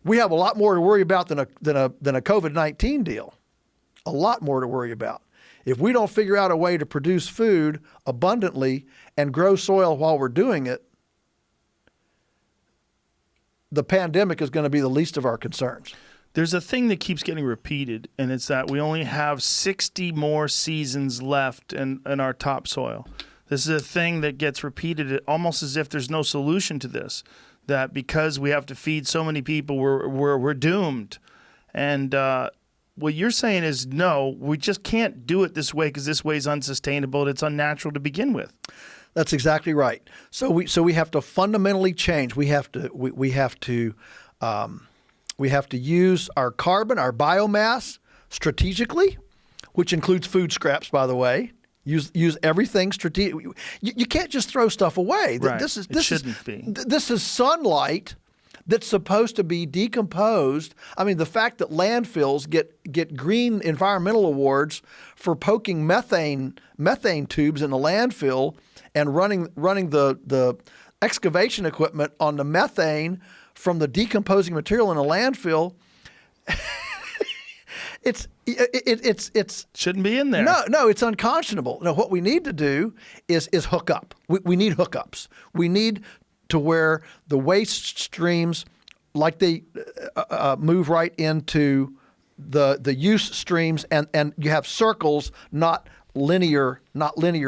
we have a lot more to worry about than a COVID-19 deal. A lot more to worry about. If we don't figure out a way to produce food abundantly and grow soil while we're doing it, the pandemic is going to be the least of our concerns.
There's a thing that keeps getting repeated, and it's that we only have 60 more seasons left in our topsoil. This is a thing that gets repeated almost as if there's no solution to this, that because we have to feed so many people, we're doomed. And what you're saying is, no, we just can't do it this way because this way is unsustainable and it's unnatural to begin with.
That's exactly right. So we have to fundamentally change. We have to use our carbon, our biomass strategically, which includes food scraps, by the way. Use everything strategic. You can't just throw stuff away.
Right.
This is sunlight that's supposed to be decomposed. I mean, the fact that landfills get green environmental awards for poking methane tubes in the landfill and running the excavation equipment on the methane from the decomposing material in the landfill. It's
shouldn't be in there.
No, it's unconscionable. No, what we need to do is hook up. We need hookups. We need to where the waste streams, like they move right into the use streams, and you have circles, not linear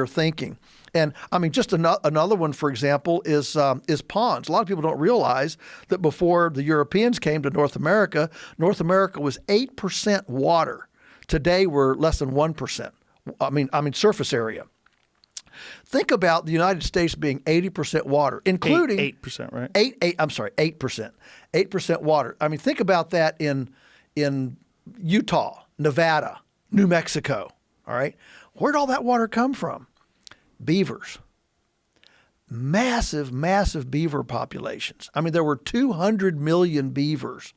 thinking. And I mean, just another one, for example, is ponds. A lot of people don't realize that before the Europeans came to North America was 8% water. Today we're less than 1%. I mean surface area. Think about the United States being 80% water, including
8%, right?
8%. 8% water. I mean, think about that in Utah, Nevada, New Mexico. All right, where'd all that water come from? Beavers. Massive beaver populations. I mean, there were 200 million beavers.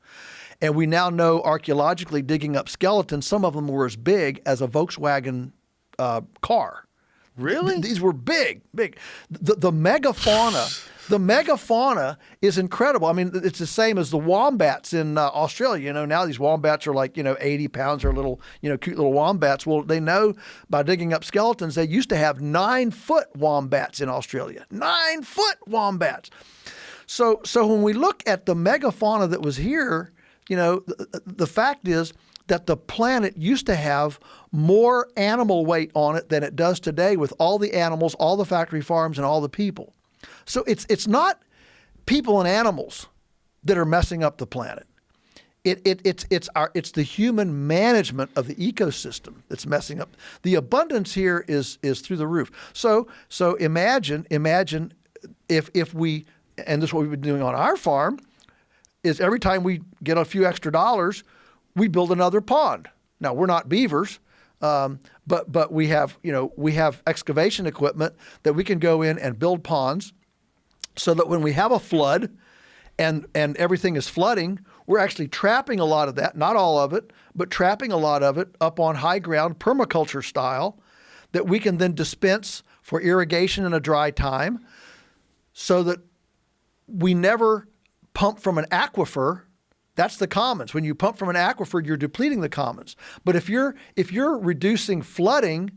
And we now know archaeologically, digging up skeletons, some of them were as big as a Volkswagen car.
Really?
These were big. The megafauna is incredible. I mean, it's the same as the wombats in Australia. Now these wombats are like, 80 pounds, or little, cute little wombats. Well, they know by digging up skeletons, they used to have 9-foot wombats in Australia. 9-foot wombats. So when we look at the megafauna that was here, the fact is that the planet used to have more animal weight on it than it does today, with all the animals, all the factory farms, and all the people. So it's not people and animals that are messing up the planet. It's the human management of the ecosystem that's messing up. The abundance here is through the roof. So imagine if we, and this is what we've been doing on our farm, is every time we get a few extra dollars, we build another pond. Now, we're not beavers, but we have excavation equipment that we can go in and build ponds, so that when we have a flood and everything is flooding, we're actually trapping a lot of that, not all of it, but trapping a lot of it up on high ground, permaculture style, that we can then dispense for irrigation in a dry time, so that we never pump from an aquifer. That's the commons. When you pump from an aquifer, you're depleting the commons. But if you're reducing flooding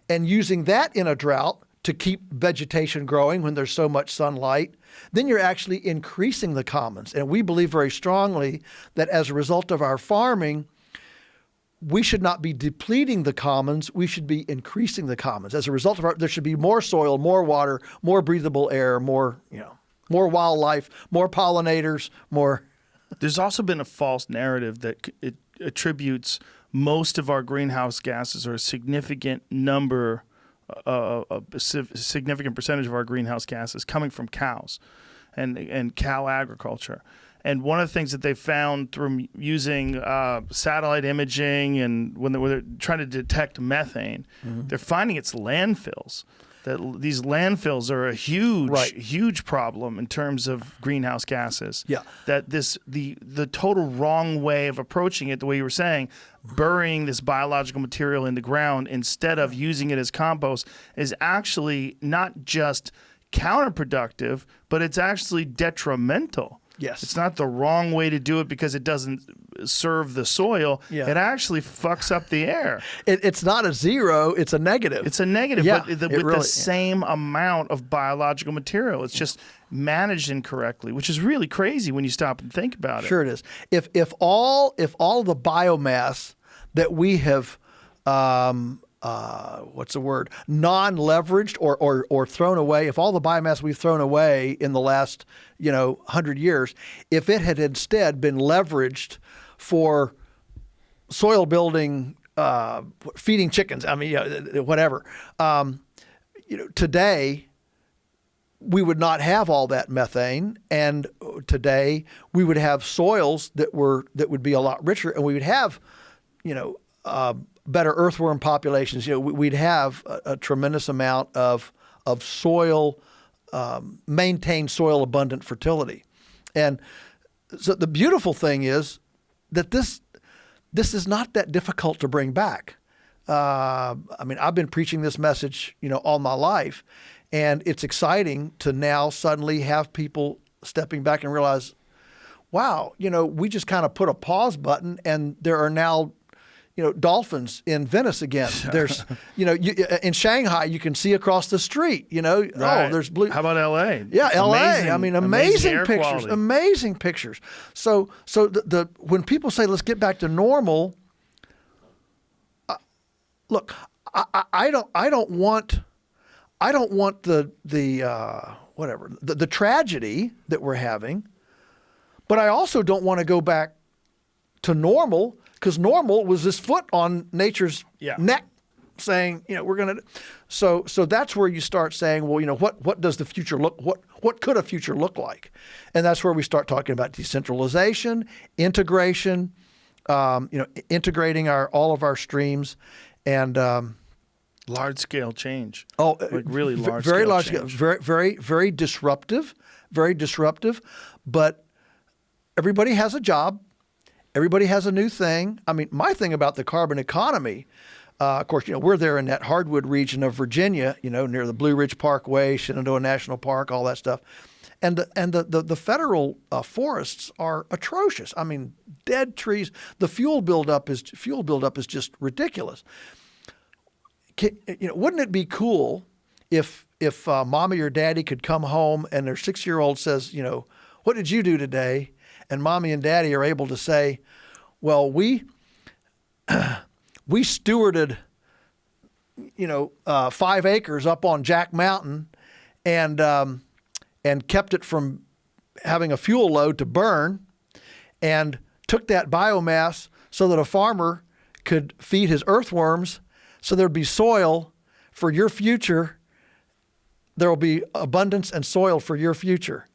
and using that in a drought to keep vegetation growing when there's so much sunlight, then you're actually increasing the commons. And we believe very strongly that as a result of our farming, we should not be depleting the commons, we should be increasing the commons. As a result of there should be more soil, more water, more breathable air, more. more wildlife, more pollinators, more.
There's also been a false narrative that it attributes most of our greenhouse gases, or a significant number, a significant percentage of our greenhouse gases coming from cows and cow agriculture. And one of the things that they found through using satellite imaging and when they're trying to detect methane, they're finding it's landfills. That these landfills are a huge problem in terms of greenhouse gases.
Yeah.
That the total wrong way of approaching it, the way you were saying, burying this biological material in the ground instead of using it as compost, is actually not just counterproductive, but it's actually detrimental.
Yes.
It's not the wrong way to do it because it doesn't serve the soil.
Yeah.
It actually fucks up the air.
It's not a zero, it's a negative.
It's a negative,
Yeah,
but
it really-
the same amount of biological material. It's just managed incorrectly, which is really crazy when you stop and think about it.
Sure it is. If all the biomass that we have non-leveraged or thrown away, if all the biomass we've thrown away in the last 100 years, if it had instead been leveraged for soil building, feeding chickens, whatever, today we would not have all that methane, and today we would have soils that would be a lot richer, and we would have better earthworm populations. We'd have a tremendous amount of soil, maintained soil abundant fertility. And so the beautiful thing is that this is not that difficult to bring back. I've been preaching this message, all my life, and it's exciting to now suddenly have people stepping back and realize, wow, we just kind of put a pause button, and there are now dolphins in Venice again. There's, in Shanghai, you can see across the street,
Right.
Oh, there's blue.
How about LA?
Yeah, LA. Amazing
air
pictures.
quality.
Amazing pictures. So the when people say let's get back to normal, look, I don't want the tragedy that we're having, but I also don't want to go back to normal. Because normal was this foot on nature's neck saying, we're going to. So that's where you start saying, well, what does the future look? What could a future look like? And that's where we start talking about decentralization, integration, integrating all of our streams, and
large scale change.
Oh,
like really large,
very
scale
large
change.
scale, very disruptive, very disruptive. But everybody has a job. Everybody has a new thing. My thing about the carbon economy, of course, we're there in that hardwood region of Virginia, near the Blue Ridge Parkway, Shenandoah National Park, all that stuff. And the federal forests are atrocious. Dead trees. The fuel buildup is just ridiculous. Wouldn't it be cool if mommy or daddy could come home and their 6-year-old says, what did you do today? And mommy and daddy are able to say, well, we stewarded, 5 acres up on Jack Mountain and kept it from having a fuel load to burn, and took that biomass so that a farmer could feed his earthworms, so there'd be soil for your future. There will be abundance and soil for your future.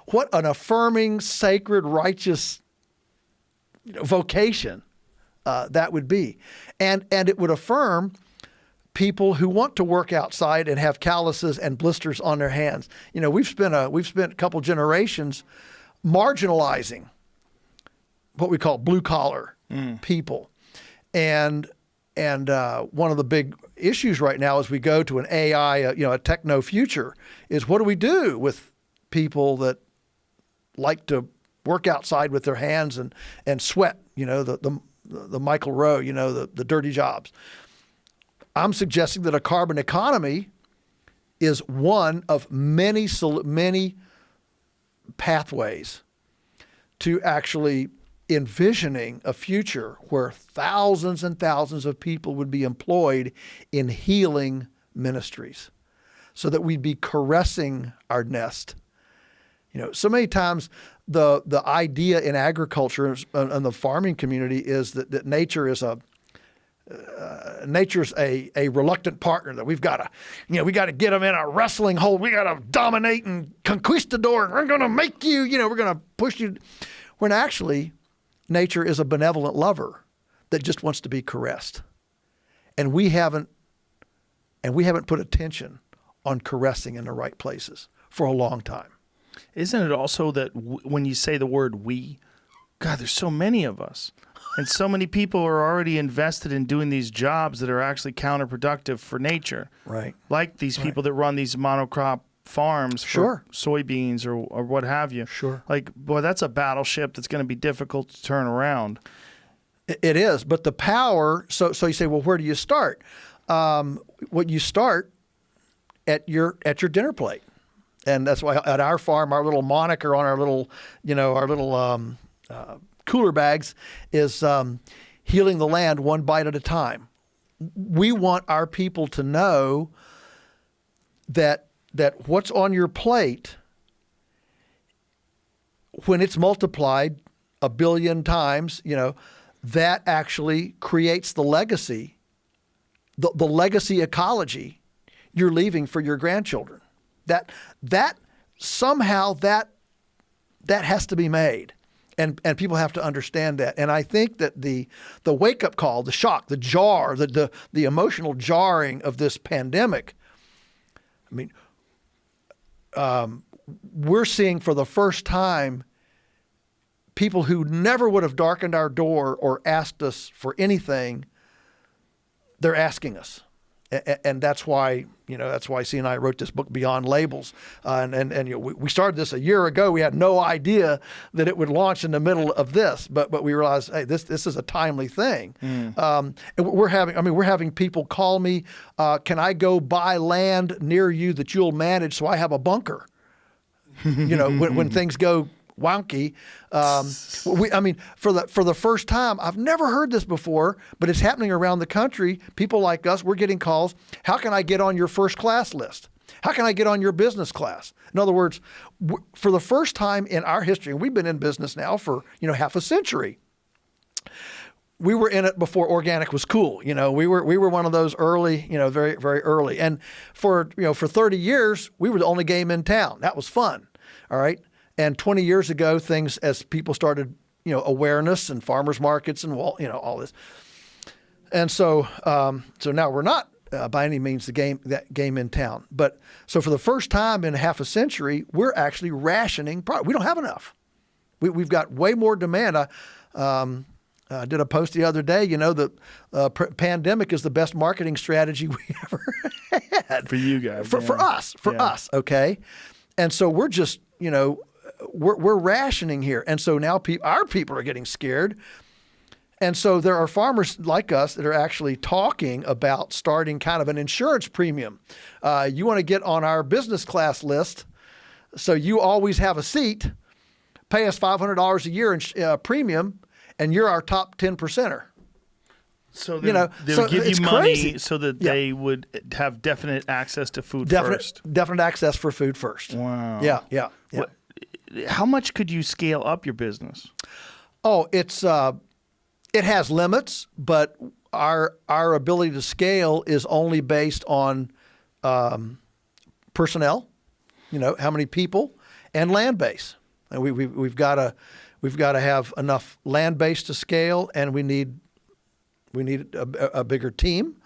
What an affirming, sacred, righteous vocation that would be. And it would affirm people who want to work outside and have calluses and blisters on their hands. We've spent a couple generations marginalizing what we call blue collar people. And one of the big issues right now as we go to an AI, a techno future, is what do we do with people that like to work outside with their hands and sweat, the Michael Rowe, the dirty jobs. I'm suggesting that a carbon economy is one of many pathways to actually envisioning a future where thousands and thousands of people would be employed in healing ministries, so that we'd be caressing our nest, So many times the idea in agriculture and the farming community is that nature is nature's a reluctant partner, that we've got to, we got to get them in a wrestling hold. We got to dominate and conquistador. We're going to make you, we're going to push you. When actually nature is a benevolent lover that just wants to be caressed. And we haven't put attention on caressing in the right places for a long time.
Isn't it also that when you say the word we, God, there's so many of us. And so many people are already invested in doing these jobs that are actually counterproductive for nature.
Right.
Like these people that run these monocrop farms for soybeans or what have you.
Sure.
Like, boy, that's a battleship that's going to be difficult to turn around.
It is. But the power, so you say, well, where do you start? What you start at your dinner plate. And that's why at our farm, our little moniker on our little, cooler bags is healing the land one bite at a time. We want our people to know that what's on your plate, when it's multiplied 1 billion times, that actually creates the legacy, the legacy ecology you're leaving for your grandchildren. That somehow that has to be made. And people have to understand that. And I think that the wake-up call, the shock, the jar, the emotional jarring of this pandemic, I mean, we're seeing for the first time people who never would have darkened our door or asked us for anything, they're asking us. And that's why, Sina and I wrote this book, Beyond Labels. We started this a year ago. We had no idea that it would launch in the middle of this, but we realized, hey, this is a timely thing. And we're having people call me, can I go buy land near you that you'll manage so I have a bunker? When things go wonky. For the first time, I've never heard this before, but it's happening around the country. People like us, we're getting calls. How can I get on your first class list? How can I get on your business class? In other words, for the first time in our history, and we've been in business now for, half a century. We were in it before organic was cool. We were one of those early, very, very early. And for 30 years, we were the only game in town. That was fun. All right. And 20 years ago, things as people started, awareness and farmers markets and all this. And so now we're not by any means that game in town. But so for the first time in half a century, we're actually rationing product. We don't have enough. We've got way more demand. I did a post the other day, the pandemic is the best marketing strategy we ever had.
For you guys.
For us, okay? And so we're just, we're rationing here. And so now our people are getting scared. And so there are farmers like us that are actually talking about starting kind of an insurance premium. You want to get on our business class list, so you always have a seat, pay us $500 a year in premium, and you're our top 10%er.
So they would give you money crazy. So that they would have definite access to food first.
Definite access for food first.
Wow.
Yeah.
How much could you scale up your business?
Oh, it has limits, but our ability to scale is only based on personnel, how many people, and land base. And we've got to have enough land base to scale, and we need a bigger team.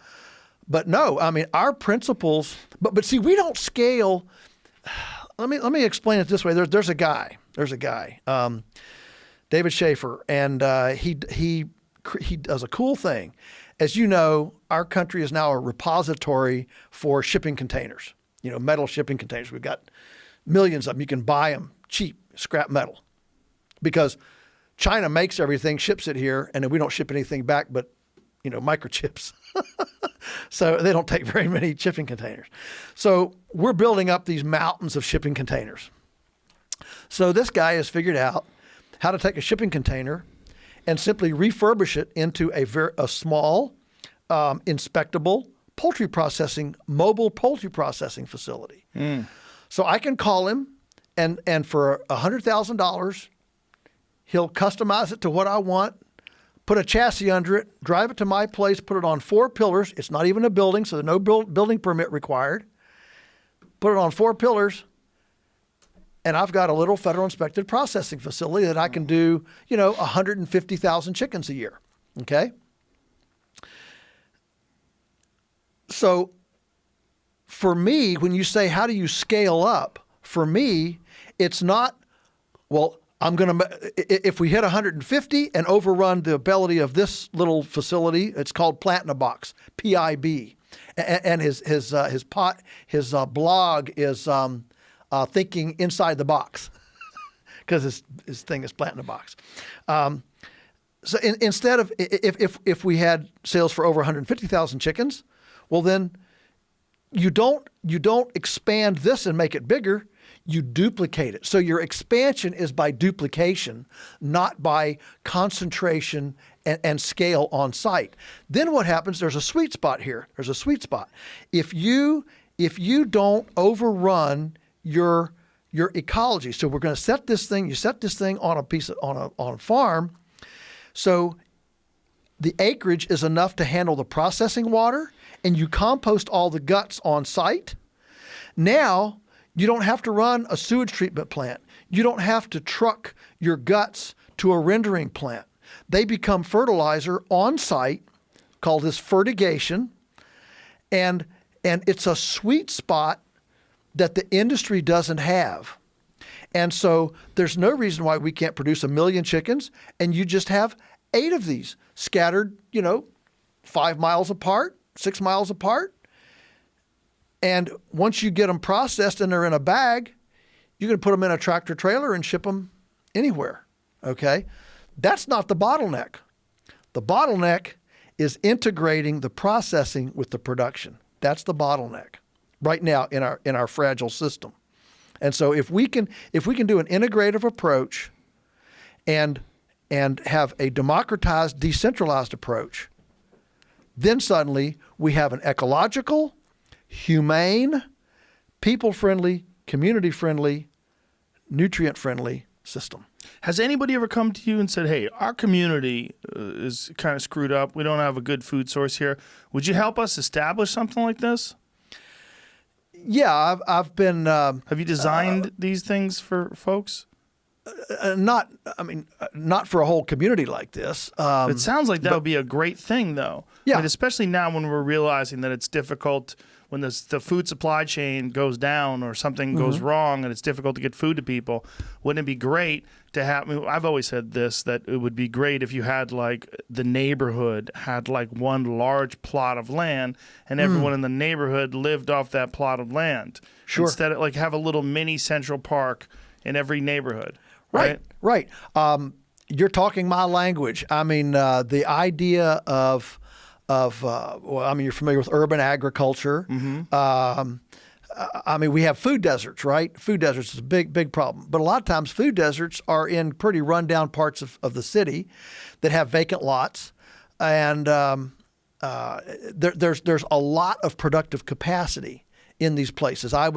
But no, our principles. But see, we don't scale. Let me explain it this way. There's a guy, David Schaefer, and he does a cool thing. As you know, our country is now a repository for shipping containers. Metal shipping containers. We've got millions of them. You can buy them cheap, scrap metal, because China makes everything, ships it here, and then we don't ship anything back but microchips. So they don't take very many shipping containers. So we're building up these mountains of shipping containers. So this guy has figured out how to take a shipping container and simply refurbish it into a small, inspectable mobile poultry processing facility. So I can call him and for $100,000, he'll customize it to what I want, put a chassis under it, drive it to my place, put it on 4 pillars. It's not even a building, so there's no building permit required. Put it on 4 pillars, and I've got a little federal inspected processing facility that I can do, 150,000 chickens a year. Okay? So for me, when you say, how do you scale up? For me, it's not, well, if we hit 150 and overrun the ability of this little facility, it's called Plant in a Box, PIB. And his blog is Thinking Inside the Box, because his thing is Plant in a Box. So instead of, if we had sales for over 150,000 chickens, well then you don't expand this and make it bigger. You duplicate it. So your expansion is by duplication, not by concentration and scale on site. Then what happens, there's a sweet spot here. There's a sweet spot. If you don't overrun your ecology, so we're going to set this thing, you set this thing on a farm, so the acreage is enough to handle the processing water, and you compost all the guts on site. Now, you don't have to run a sewage treatment plant. You don't have to truck your guts to a rendering plant. They become fertilizer on site, called this fertigation, and it's a sweet spot that the industry doesn't have. And so there's no reason why we can't produce 1 million chickens, and you just have 8 of these scattered, 5 miles apart, 6 miles apart. And once you get them processed and they're in a bag, you can put them in a tractor trailer and ship them anywhere, okay? That's not the bottleneck. The bottleneck is integrating the processing with the production. That's the bottleneck right now in our fragile system. And so if we can do an integrative approach and have a democratized, decentralized approach, then suddenly we have an ecological, humane, people-friendly, community-friendly, nutrient-friendly system.
Has anybody ever come to you and said, hey, our community is kind of screwed up. We don't have a good food source here. Would you help us establish something like this?
Yeah, I've been...
have you designed these things for folks?
Not for a whole community like this.
It sounds like that would be a great thing, though.
Yeah.
I mean, especially now when we're realizing that it's difficult when the food supply chain goes down or something goes wrong and it's difficult to get food to people. Wouldn't it be great to have, I've always said this, that it would be great if you had like the neighborhood had like one large plot of land and everyone in the neighborhood lived off that plot of land.
Sure.
Instead of like have a little mini Central Park in every neighborhood.
Right. You're talking my language. I mean, the idea of you're familiar with urban agriculture. We have food deserts, right? Food deserts is a big problem. But a lot of times food deserts are in pretty rundown parts of the city that have vacant lots. And there's a lot of productive capacity in these places. One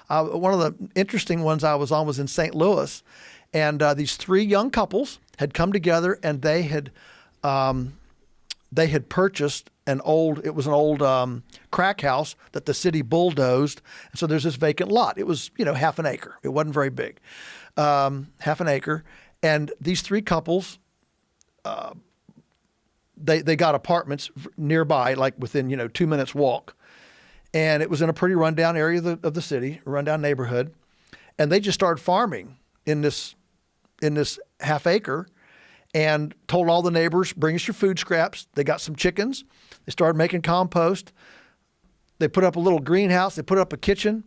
of the interesting ones I was on was in St. Louis. And these 3 young couples had come together, and they had purchased an old crack house that the city bulldozed. And so there's this vacant lot. It was, half an acre. It wasn't very big, half an acre. And these 3 couples, they got apartments nearby, like within, 2 minutes walk. And it was in a pretty rundown area of the city, a rundown neighborhood. And they just started farming in this half acre, and told all the neighbors, bring us your food scraps. They got some chickens. They started making compost. They put up a little greenhouse. They put up a kitchen,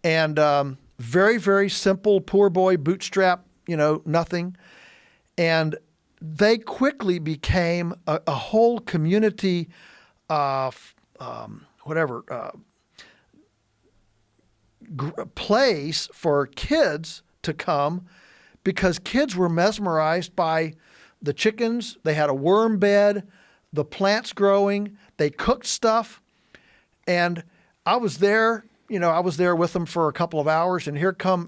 and very, very simple, poor boy, bootstrap, nothing. And they quickly became a whole community, place for kids to come, because kids were mesmerized by the chickens. They had a worm bed, the plants growing, they cooked stuff. And I was there I was there with them for a couple of hours, and here come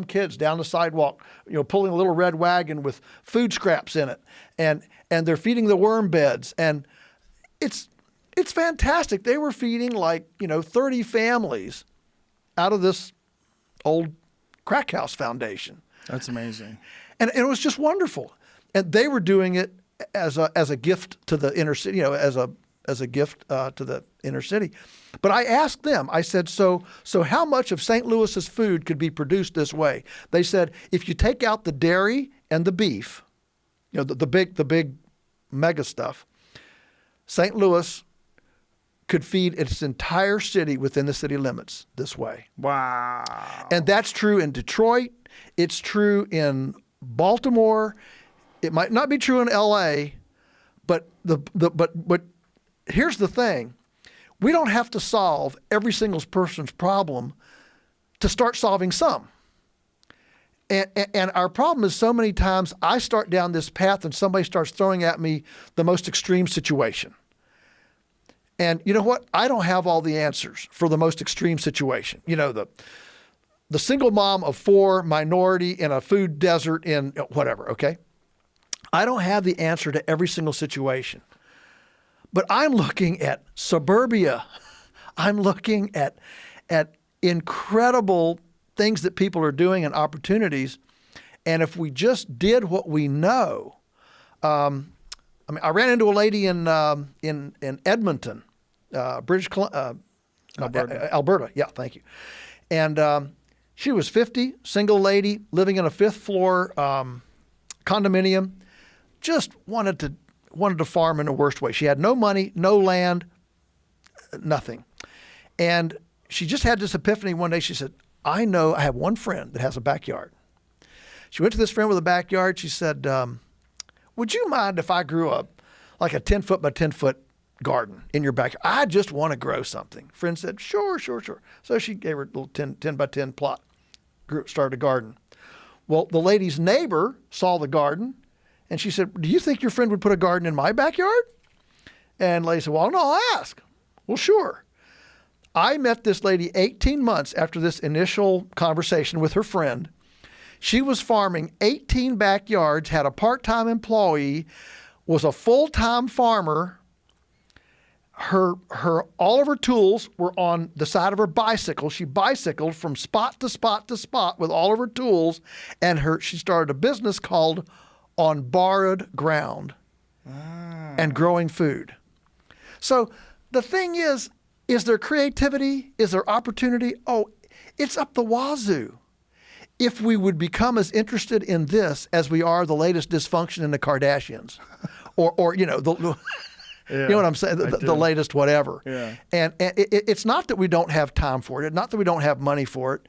kids down the sidewalk, pulling a little red wagon with food scraps in it, and they're feeding the worm beds, and it's fantastic. They were feeding 30 families out of this old crack house foundation.
That's amazing.
And it was just wonderful. And they were doing it as a gift to the inner city, as a gift to the inner city. But I asked them, I said, so how much of St. Louis's food could be produced this way? They said, if you take out the dairy and the beef, the big mega stuff, St. Louis could feed its entire city within the city limits this way.
Wow.
And that's true in Detroit. It's true in Baltimore. It might not be true in LA, but here's the thing. We don't have to solve every single person's problem to start solving some. And our problem is so many times I start down this path and somebody starts throwing at me the most extreme situation. And you know what? I don't have all the answers for the most extreme situation. The single mom of 4, minority in a food desert in whatever, okay? I don't have the answer to every single situation. But I'm looking at suburbia. I'm looking at incredible things that people are doing and opportunities. And if we just did what we know, I ran into a lady in Edmonton, Alberta. Yeah, thank you. And she was 50, single lady, living in a 5th floor condominium. Just wanted to farm in the worst way. She had no money, no land, nothing. And she just had this epiphany one day. She said, I know I have one friend that has a backyard. She went to this friend with a backyard. She said, would you mind if I grew up like a 10-foot by 10-foot garden in your backyard? I just want to grow something. Friend said, sure. So she gave her a little 10 by 10 plot, started a garden. Well, the lady's neighbor saw the garden, and she said, do you think your friend would put a garden in my backyard? And the lady said, well, no, I'll ask. Well, sure. I met this lady 18 months after this initial conversation with her friend. She was farming 18 backyards, had a part-time employee, was a full-time farmer. All of her tools were on the side of her bicycle. She bicycled from spot to spot to spot with all of her tools, and she started a business called On Borrowed Ground and growing food. So the thing is there creativity? Is there opportunity? Oh, it's up the wazoo. If we would become as interested in this as we are the latest dysfunction in the Kardashians, or you know what I'm saying, the latest whatever.
Yeah.
And it's not that we don't have time for it, not that we don't have money for it.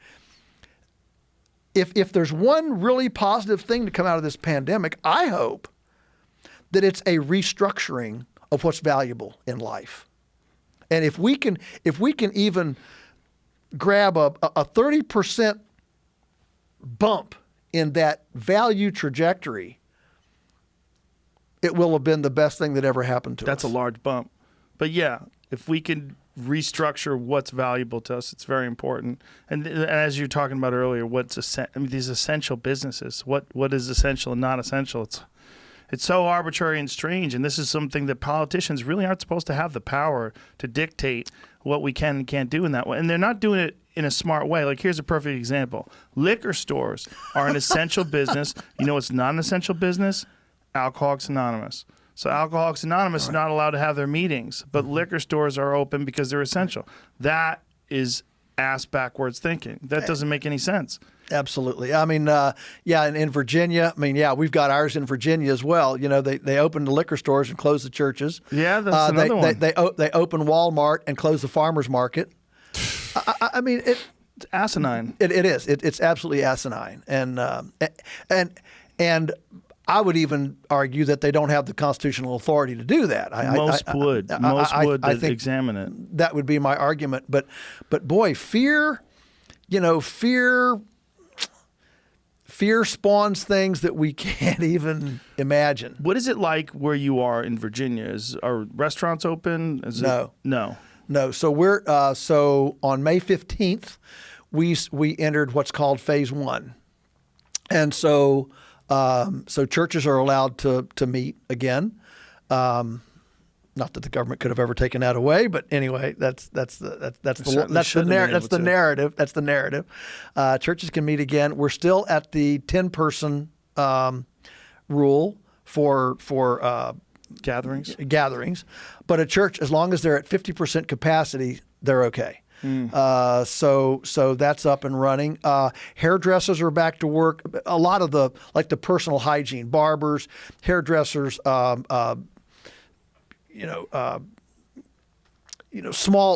If there's one really positive thing to come out of this pandemic, I hope that it's a restructuring of what's valuable in life. And if we can even grab a 30% bump in that value trajectory, it will have been the best thing that ever happened to us.
That's a large bump. But yeah, if we can restructure what's valuable to us, it's very important. And as you were talking about earlier, these essential businesses, what is essential and not essential? It's so arbitrary and strange, and this is something that politicians really aren't supposed to have the power to dictate what we can and can't do in that way. And they're not doing it in a smart way. Like, here's a perfect example. Liquor stores are an essential business. You know what's not an essential business? Alcoholics Anonymous. So Alcoholics Anonymous are not allowed to have their meetings, but liquor stores are open because they're essential. That is ass backwards thinking. That doesn't make any sense.
Absolutely. I mean, and in Virginia, we've got ours in Virginia as well. You know, they open the liquor stores and close the churches.
Yeah, that's another one.
They open Walmart and close the farmers market. It's
asinine.
It is. It's absolutely asinine. And I would even argue that they don't have the constitutional authority to do that.
Most would examine it.
That would be my argument. But boy, fear spawns things that we can't even imagine.
What is it like where you are in Virginia? Are restaurants open?
No. No. So we're so on May 15th, we entered what's called phase 1, and so churches are allowed to meet again. Not that the government could have ever taken that away, but anyway, that's the narrative. That's the narrative. Churches can meet again. We're still at the 10-person rule for gatherings, but a church, as long as they're at 50% capacity, they're okay. So that's up and running. Hairdressers are back to work. A lot of the personal hygiene, barbers, hairdressers,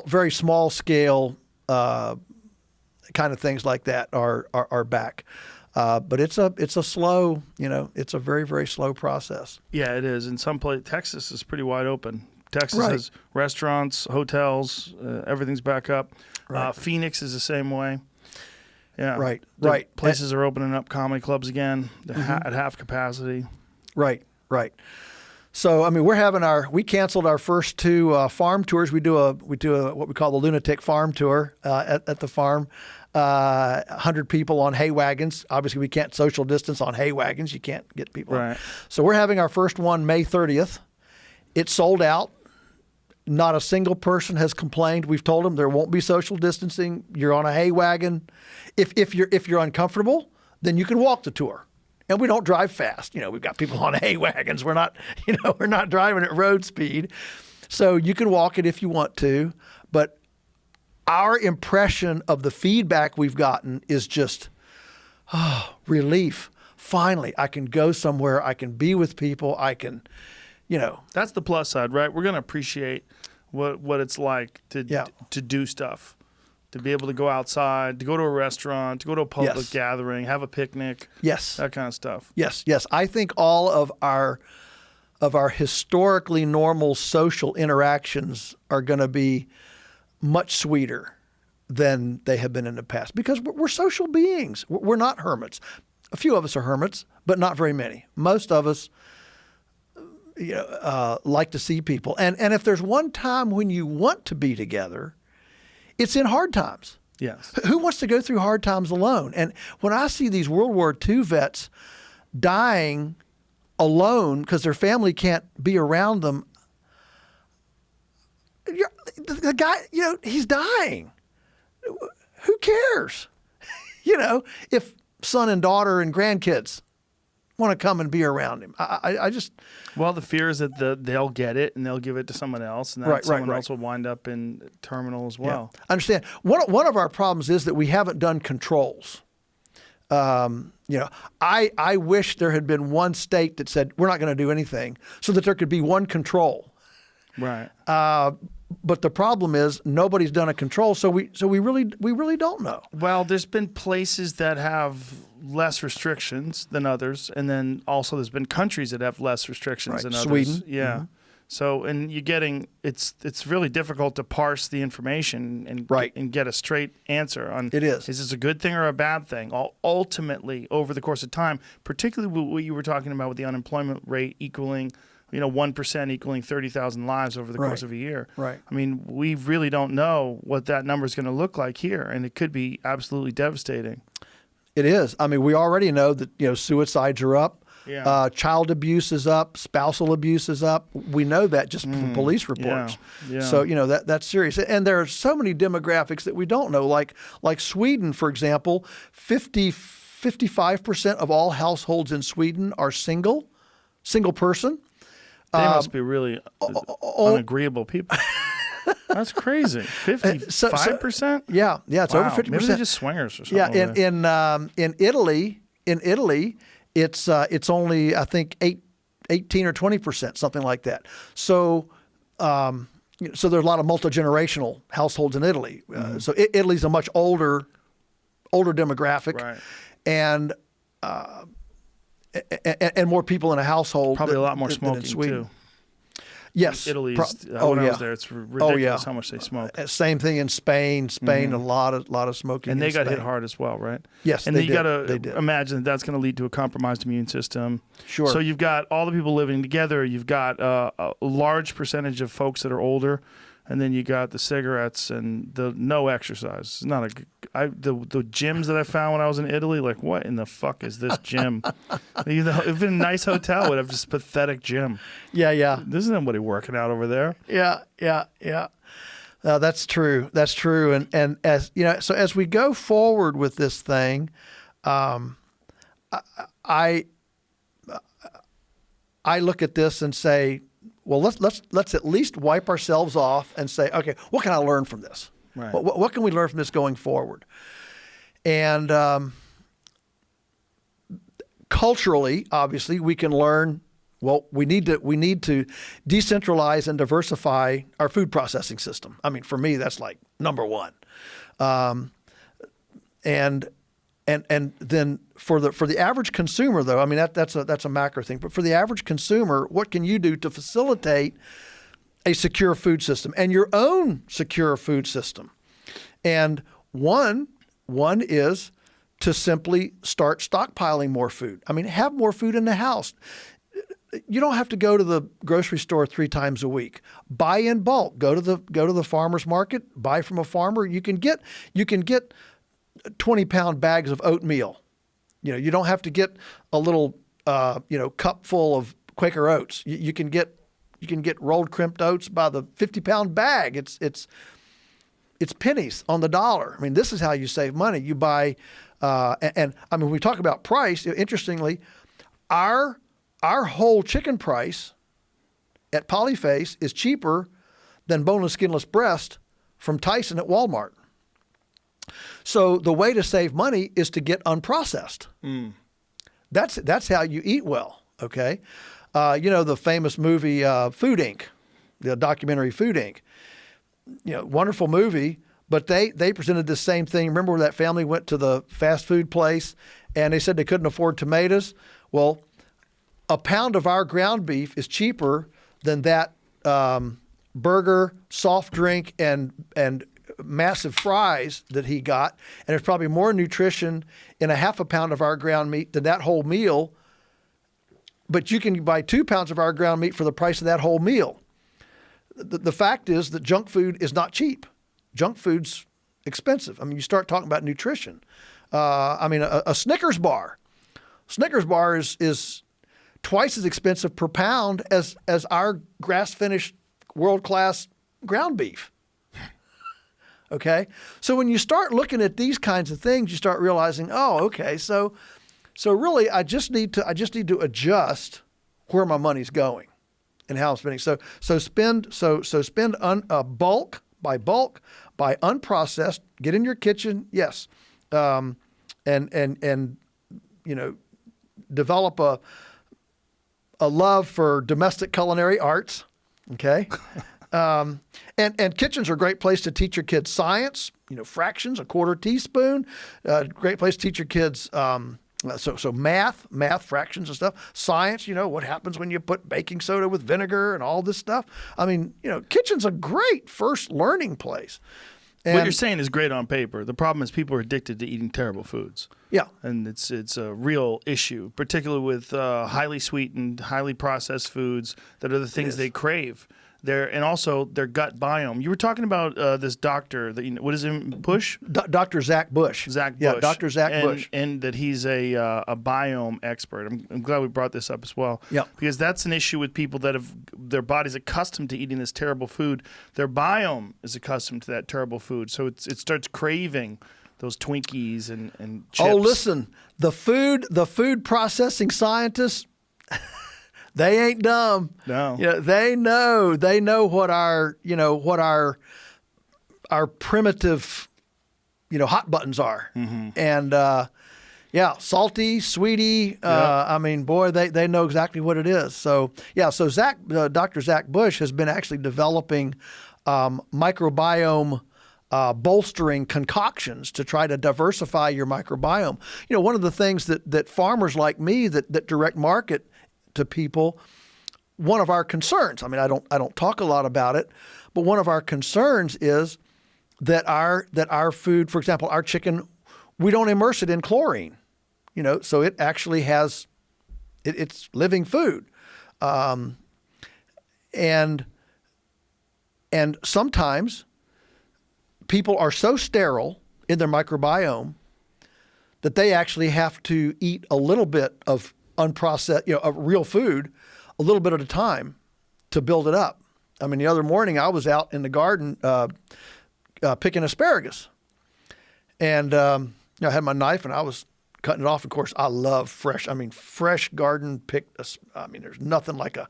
very small scale kind of things like that are back. But it's a slow, it's a very, very slow process.
Yeah, it is. In some place, Texas is pretty wide open. Texas has restaurants, hotels, everything's back up.
Right.
Phoenix is the same way. Yeah.
Right.
Places are opening up, comedy clubs again at half capacity.
Right. So I mean, we canceled our first 2 farm tours. We do what we call the lunatic farm tour at the farm. 100 people on hay wagons. Obviously, we can't social distance on hay wagons. You can't get people.
Right.
So we're having our first one May 30th. It's sold out. Not a single person has complained. We've told them there won't be social distancing. You're on a hay wagon. If you're uncomfortable, then you can walk the tour. And we don't drive fast. We've got people on hay wagons. We're not driving at road speed. So you can walk it if you want to. But our impression of the feedback we've gotten is just relief. Finally, I can go somewhere. I can be with people. I can,
That's the plus side, right? We're going to appreciate what it's like to do stuff. To be able to go outside, to go to a restaurant, to go to a public gathering, have a picnic.
Yes.
That kind of stuff.
Yes. I think all of our historically normal social interactions are going to be much sweeter than they have been in the past because we're social beings. We're not hermits. A few of us are hermits, but not very many. Most of us like to see people. And if there's one time when you want to be together, it's in hard times.
Yes.
Who wants to go through hard times alone? And when I see these World War II vets dying alone because their family can't be around them, the guy, he's dying. Who cares? If son and daughter and grandkids want to come and be around him. I just...
Well, the fear is that they'll get it and they'll give it to someone else, and that someone else will wind up in terminal as well.
Yeah. I understand. One of our problems is that we haven't done controls. I wish there had been one state that said we're not going to do anything, so that there could be one control.
Right.
But the problem is nobody's done a control, so we really don't know.
Well, there's been places that have less restrictions than others, and then also there's been countries that have less restrictions than others.
Sweden.
Yeah.
Mm-hmm.
So, and it's really difficult to parse the information and get a straight answer on.
It is.
Is this a good thing or a bad thing? Ultimately, over the course of time, particularly what you were talking about with the unemployment rate equaling 1% equaling 30,000 lives over the course of a year.
Right.
I mean, we really don't know what that number is going to look like here, and it could be absolutely devastating.
It is. I mean, we already know that suicides are up.
Yeah.
Child abuse is up. Spousal abuse is up. We know that just from police reports.
Yeah.
So that's serious. And there are so many demographics that we don't know. Like Sweden, for example, 55% of all households in Sweden are single person.
They must be really unagreeable people. That's crazy. 55%?
Yeah, it's over 50%.
Maybe they're just swingers or something.
Yeah, in Italy, it's only I think 18 or 20%, something like that. So there's a lot of multi-generational households in Italy. So Italy's a much older demographic,
right.
And more people in a household.
Probably a lot more
than
smoking
in Sweden.
too.
Yes.
Italy's, when I was there, it's ridiculous how much they smoke.
Same thing in Spain. A lot of smoking.
And they got
Spain.
hit hard as well, right?
Yes,
and
they
then you got to imagine that's going to lead to a compromised immune system.
Sure.
So you've got all the people living together. You've got a large percentage of folks that are older. and then you got the cigarettes and the no exercise. It's not a. The gyms that I found when I was in Italy, like, what in the fuck is this gym? If in a nice hotel would have this pathetic gym.
Yeah.
There's nobody working out over there.
Yeah. That's true. That's true. And as you know, so as we go forward with this thing, I look at this and say, well, let's at least wipe ourselves off and say, okay, what can I learn from this?
Right.
What can we learn from this going forward? And culturally, obviously, we can learn. Well, we need to decentralize and diversify our food processing system. I mean, for me, that's like number one. And then for the average consumer, though, I mean that's a macro thing. But for the average consumer, what can you do to facilitate a secure food system and your own secure food system? And one is to simply start stockpiling more food. I mean, have more food in the house. You don't have to go to the grocery store 3 times a week. Buy in bulk. Go to the farmer's market. Buy from a farmer. You can get 20-pound bags of oatmeal. You know, you don't have to get a little cup full of Quaker oats. You can get rolled crimped oats by the 50-pound bag. It's pennies on the dollar. I mean, this is how you save money. You buy, and I mean, when we talk about price, interestingly, our whole chicken price at Polyface is cheaper than boneless, skinless breast from Tyson at Walmart. So the way to save money is to get unprocessed. That's how you eat well. Okay, the famous movie Food Inc., the documentary Food Inc. Wonderful movie, but they presented the same thing. Remember where that family went to the fast food place and they said they couldn't afford tomatoes? Well, a pound of our ground beef is cheaper than that burger, soft drink, and massive fries that he got. And there's probably more nutrition in a half a pound of our ground meat than that whole meal. But you can buy 2 pounds of our ground meat for the price of that whole meal. The fact is that junk food is not cheap. Junk food's expensive. I mean, you start talking about nutrition. A Snickers bar. Snickers bar is twice as expensive per pound as our grass-finished world-class ground beef. Okay? So when you start looking at these kinds of things, you start realizing, oh, okay, so really I just need to adjust where my money's going and how I'm spending. So spend bulk, buy unprocessed, get in your kitchen, yes. And develop a love for domestic culinary arts, okay? And kitchens are a great place to teach your kids science, fractions, a quarter teaspoon, great place to teach your kids, so math, fractions and stuff, science, what happens when you put baking soda with vinegar and all this stuff. I mean, kitchen's a great first learning place. And
what you're saying is great on paper. The problem is people are addicted to eating terrible foods.
Yeah.
And it's a real issue, particularly with highly sweetened, highly processed foods that are the things they crave. And also their gut biome. You were talking about this doctor that what is it? Bush?
Dr. Zach Bush.
Yeah,
Dr. Zach Bush,
and that he's a biome expert. I'm glad we brought this up as well.
Yeah,
because that's an issue with people that have their body's accustomed to eating this terrible food. Their biome is accustomed to that terrible food, so it starts craving those Twinkies and chips.
Oh, listen, the food processing scientists. They ain't dumb.
No.
They know what our primitive, hot buttons are. Mm-hmm. And salty, sweetie. I mean, boy, they know exactly what it is. So Dr. Zach Bush has been actually developing microbiome bolstering concoctions to try to diversify your microbiome. One of the things that farmers like me that direct market to people, one of our concerns, I mean, I don't talk a lot about it, but one of our concerns is that our food, for example, our chicken, we don't immerse it in chlorine, so it actually has it's living food, and And sometimes people are so sterile in their microbiome that they actually have to eat a little bit of unprocessed, of real food, a little bit at a time to build it up. I mean, the other morning I was out in the garden picking asparagus, and I had my knife and I was cutting it off. Of course, I love fresh garden picked. There's nothing like a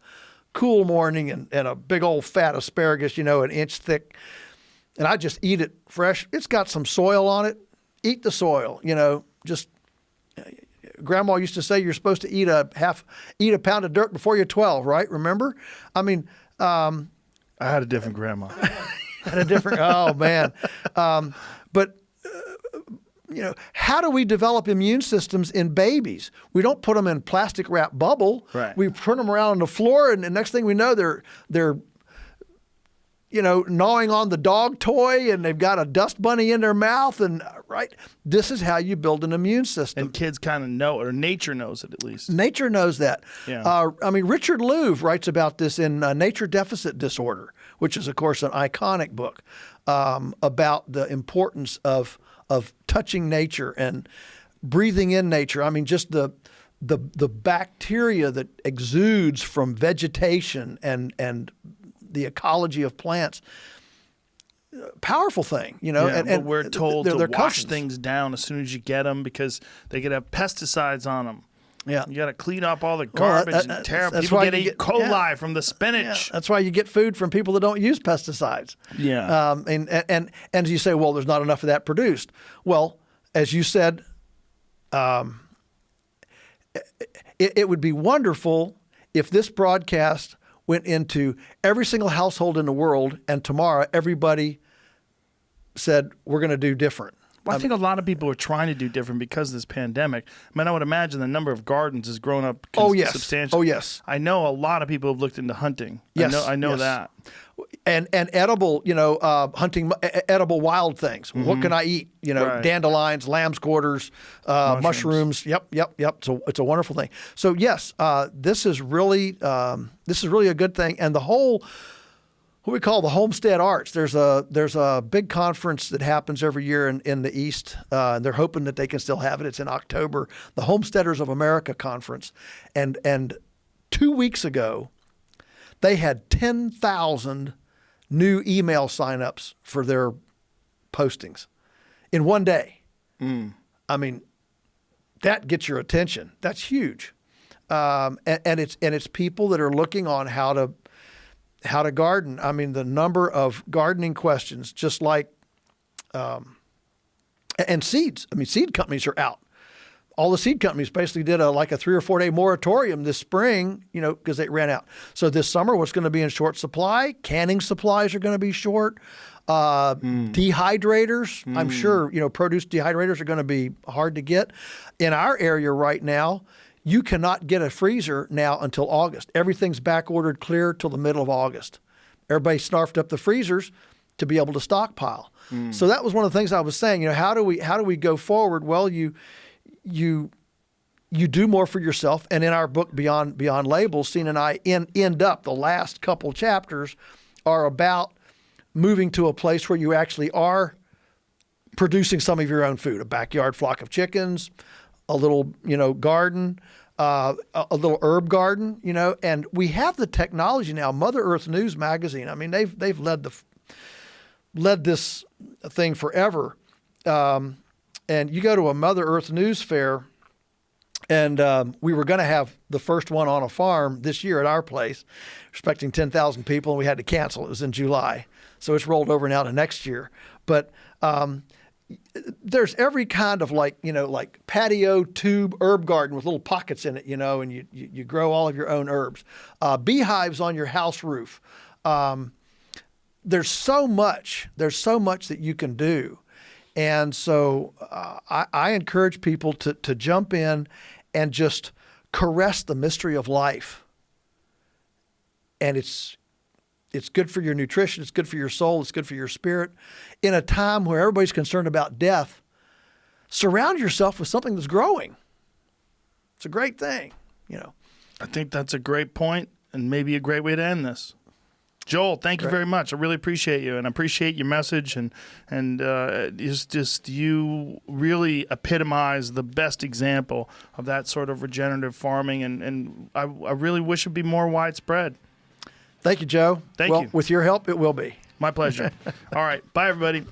cool morning and a big old fat asparagus, an inch thick, and I just eat it fresh. It's got some soil on it. Eat the soil, just. Grandma used to say you're supposed to eat a pound of dirt before you're 12, right? Remember? I
had a different grandma.
Oh man. But how do we develop immune systems in babies? We don't put them in plastic wrap bubble.
Right.
We put them around on the floor, and the next thing we know, they're gnawing on the dog toy, and they've got a dust bunny in their mouth, and right. This is how you build an immune system.
And kids kind of know it, or nature knows it at least.
Nature knows that.
Yeah.
Richard Louv writes about this in Nature Deficit Disorder, which is, of course, an iconic book about the importance of touching nature and breathing in nature. I mean, just the bacteria that exudes from vegetation and the ecology of plants. Powerful thing,
Yeah, but we're told to wash
cousins.
things down as soon as you get them because they could have pesticides on them.
Yeah,
you got to clean up all the garbage and terrible. People get E. coli from the spinach.
Yeah, that's why you get food from people that don't use pesticides.
Yeah,
and you say, well, there's not enough of that produced. Well, as you said, it would be wonderful if this broadcast went into every single household in the world, and tomorrow everybody said, we're going to do different.
Well, I think a lot of people are trying to do different because of this pandemic. I would imagine the number of gardens has grown up substantially.
Oh, yes.
I know a lot of people have looked into hunting.
Yes.
I know
yes.
that.
And edible, hunting edible wild things. Mm-hmm. What can I eat?
Right.
Dandelions, lamb's quarters, mushrooms. Yep. So it's a wonderful thing. So yes, this is really a good thing. And the whole, what we call the homestead arts. There's a big conference that happens every year in the East, and they're hoping that they can still have it. It's in October, the Homesteaders of America conference, and 2 weeks ago, they had 10,000 new email signups for their postings in one day.
Mm.
I mean, that gets your attention. That's huge, and it's people that are looking on how to garden. I mean, the number of gardening questions, just like and seeds. I mean, seed companies are out. All the seed companies basically did a 3 or 4 day moratorium this spring, because they ran out. So this summer, what's going to be in short supply? Canning supplies are going to be short. Dehydrators, I'm sure, produce dehydrators are going to be hard to get. In our area right now, you cannot get a freezer now until August. Everything's back ordered clear till the middle of August. Everybody snarfed up the freezers to be able to stockpile. So that was one of the things I was saying. How do we go forward? Well, you do more for yourself. And in our book, Beyond Labels, Sina and I end up, the last couple chapters are about moving to a place where you actually are producing some of your own food, a backyard flock of chickens, a little, garden, a little herb garden, and we have the technology now. Mother Earth News magazine, I mean, they've led this thing forever. And you go to a Mother Earth News fair, and we were going to have the first one on a farm this year at our place, expecting 10,000 people, and we had to cancel. It was in July. So it's rolled over now to next year. But there's every kind of like patio tube herb garden with little pockets in it, and you grow all of your own herbs. Beehives on your house roof. There's so much that you can do. And so I encourage people to jump in and just caress the mystery of life. And it's good for your nutrition. It's good for your soul. It's good for your spirit. In a time where everybody's concerned about death, surround yourself with something that's growing. It's a great thing,
I think that's a great point and maybe a great way to end this. Joel, thank you very much. I really appreciate you, and I appreciate your message, and it's just you really epitomize the best example of that sort of regenerative farming, and I really wish it'd be more widespread.
Thank you, Joe.
Thank you.
With your help, it will be.
My pleasure. All right. Bye, everybody.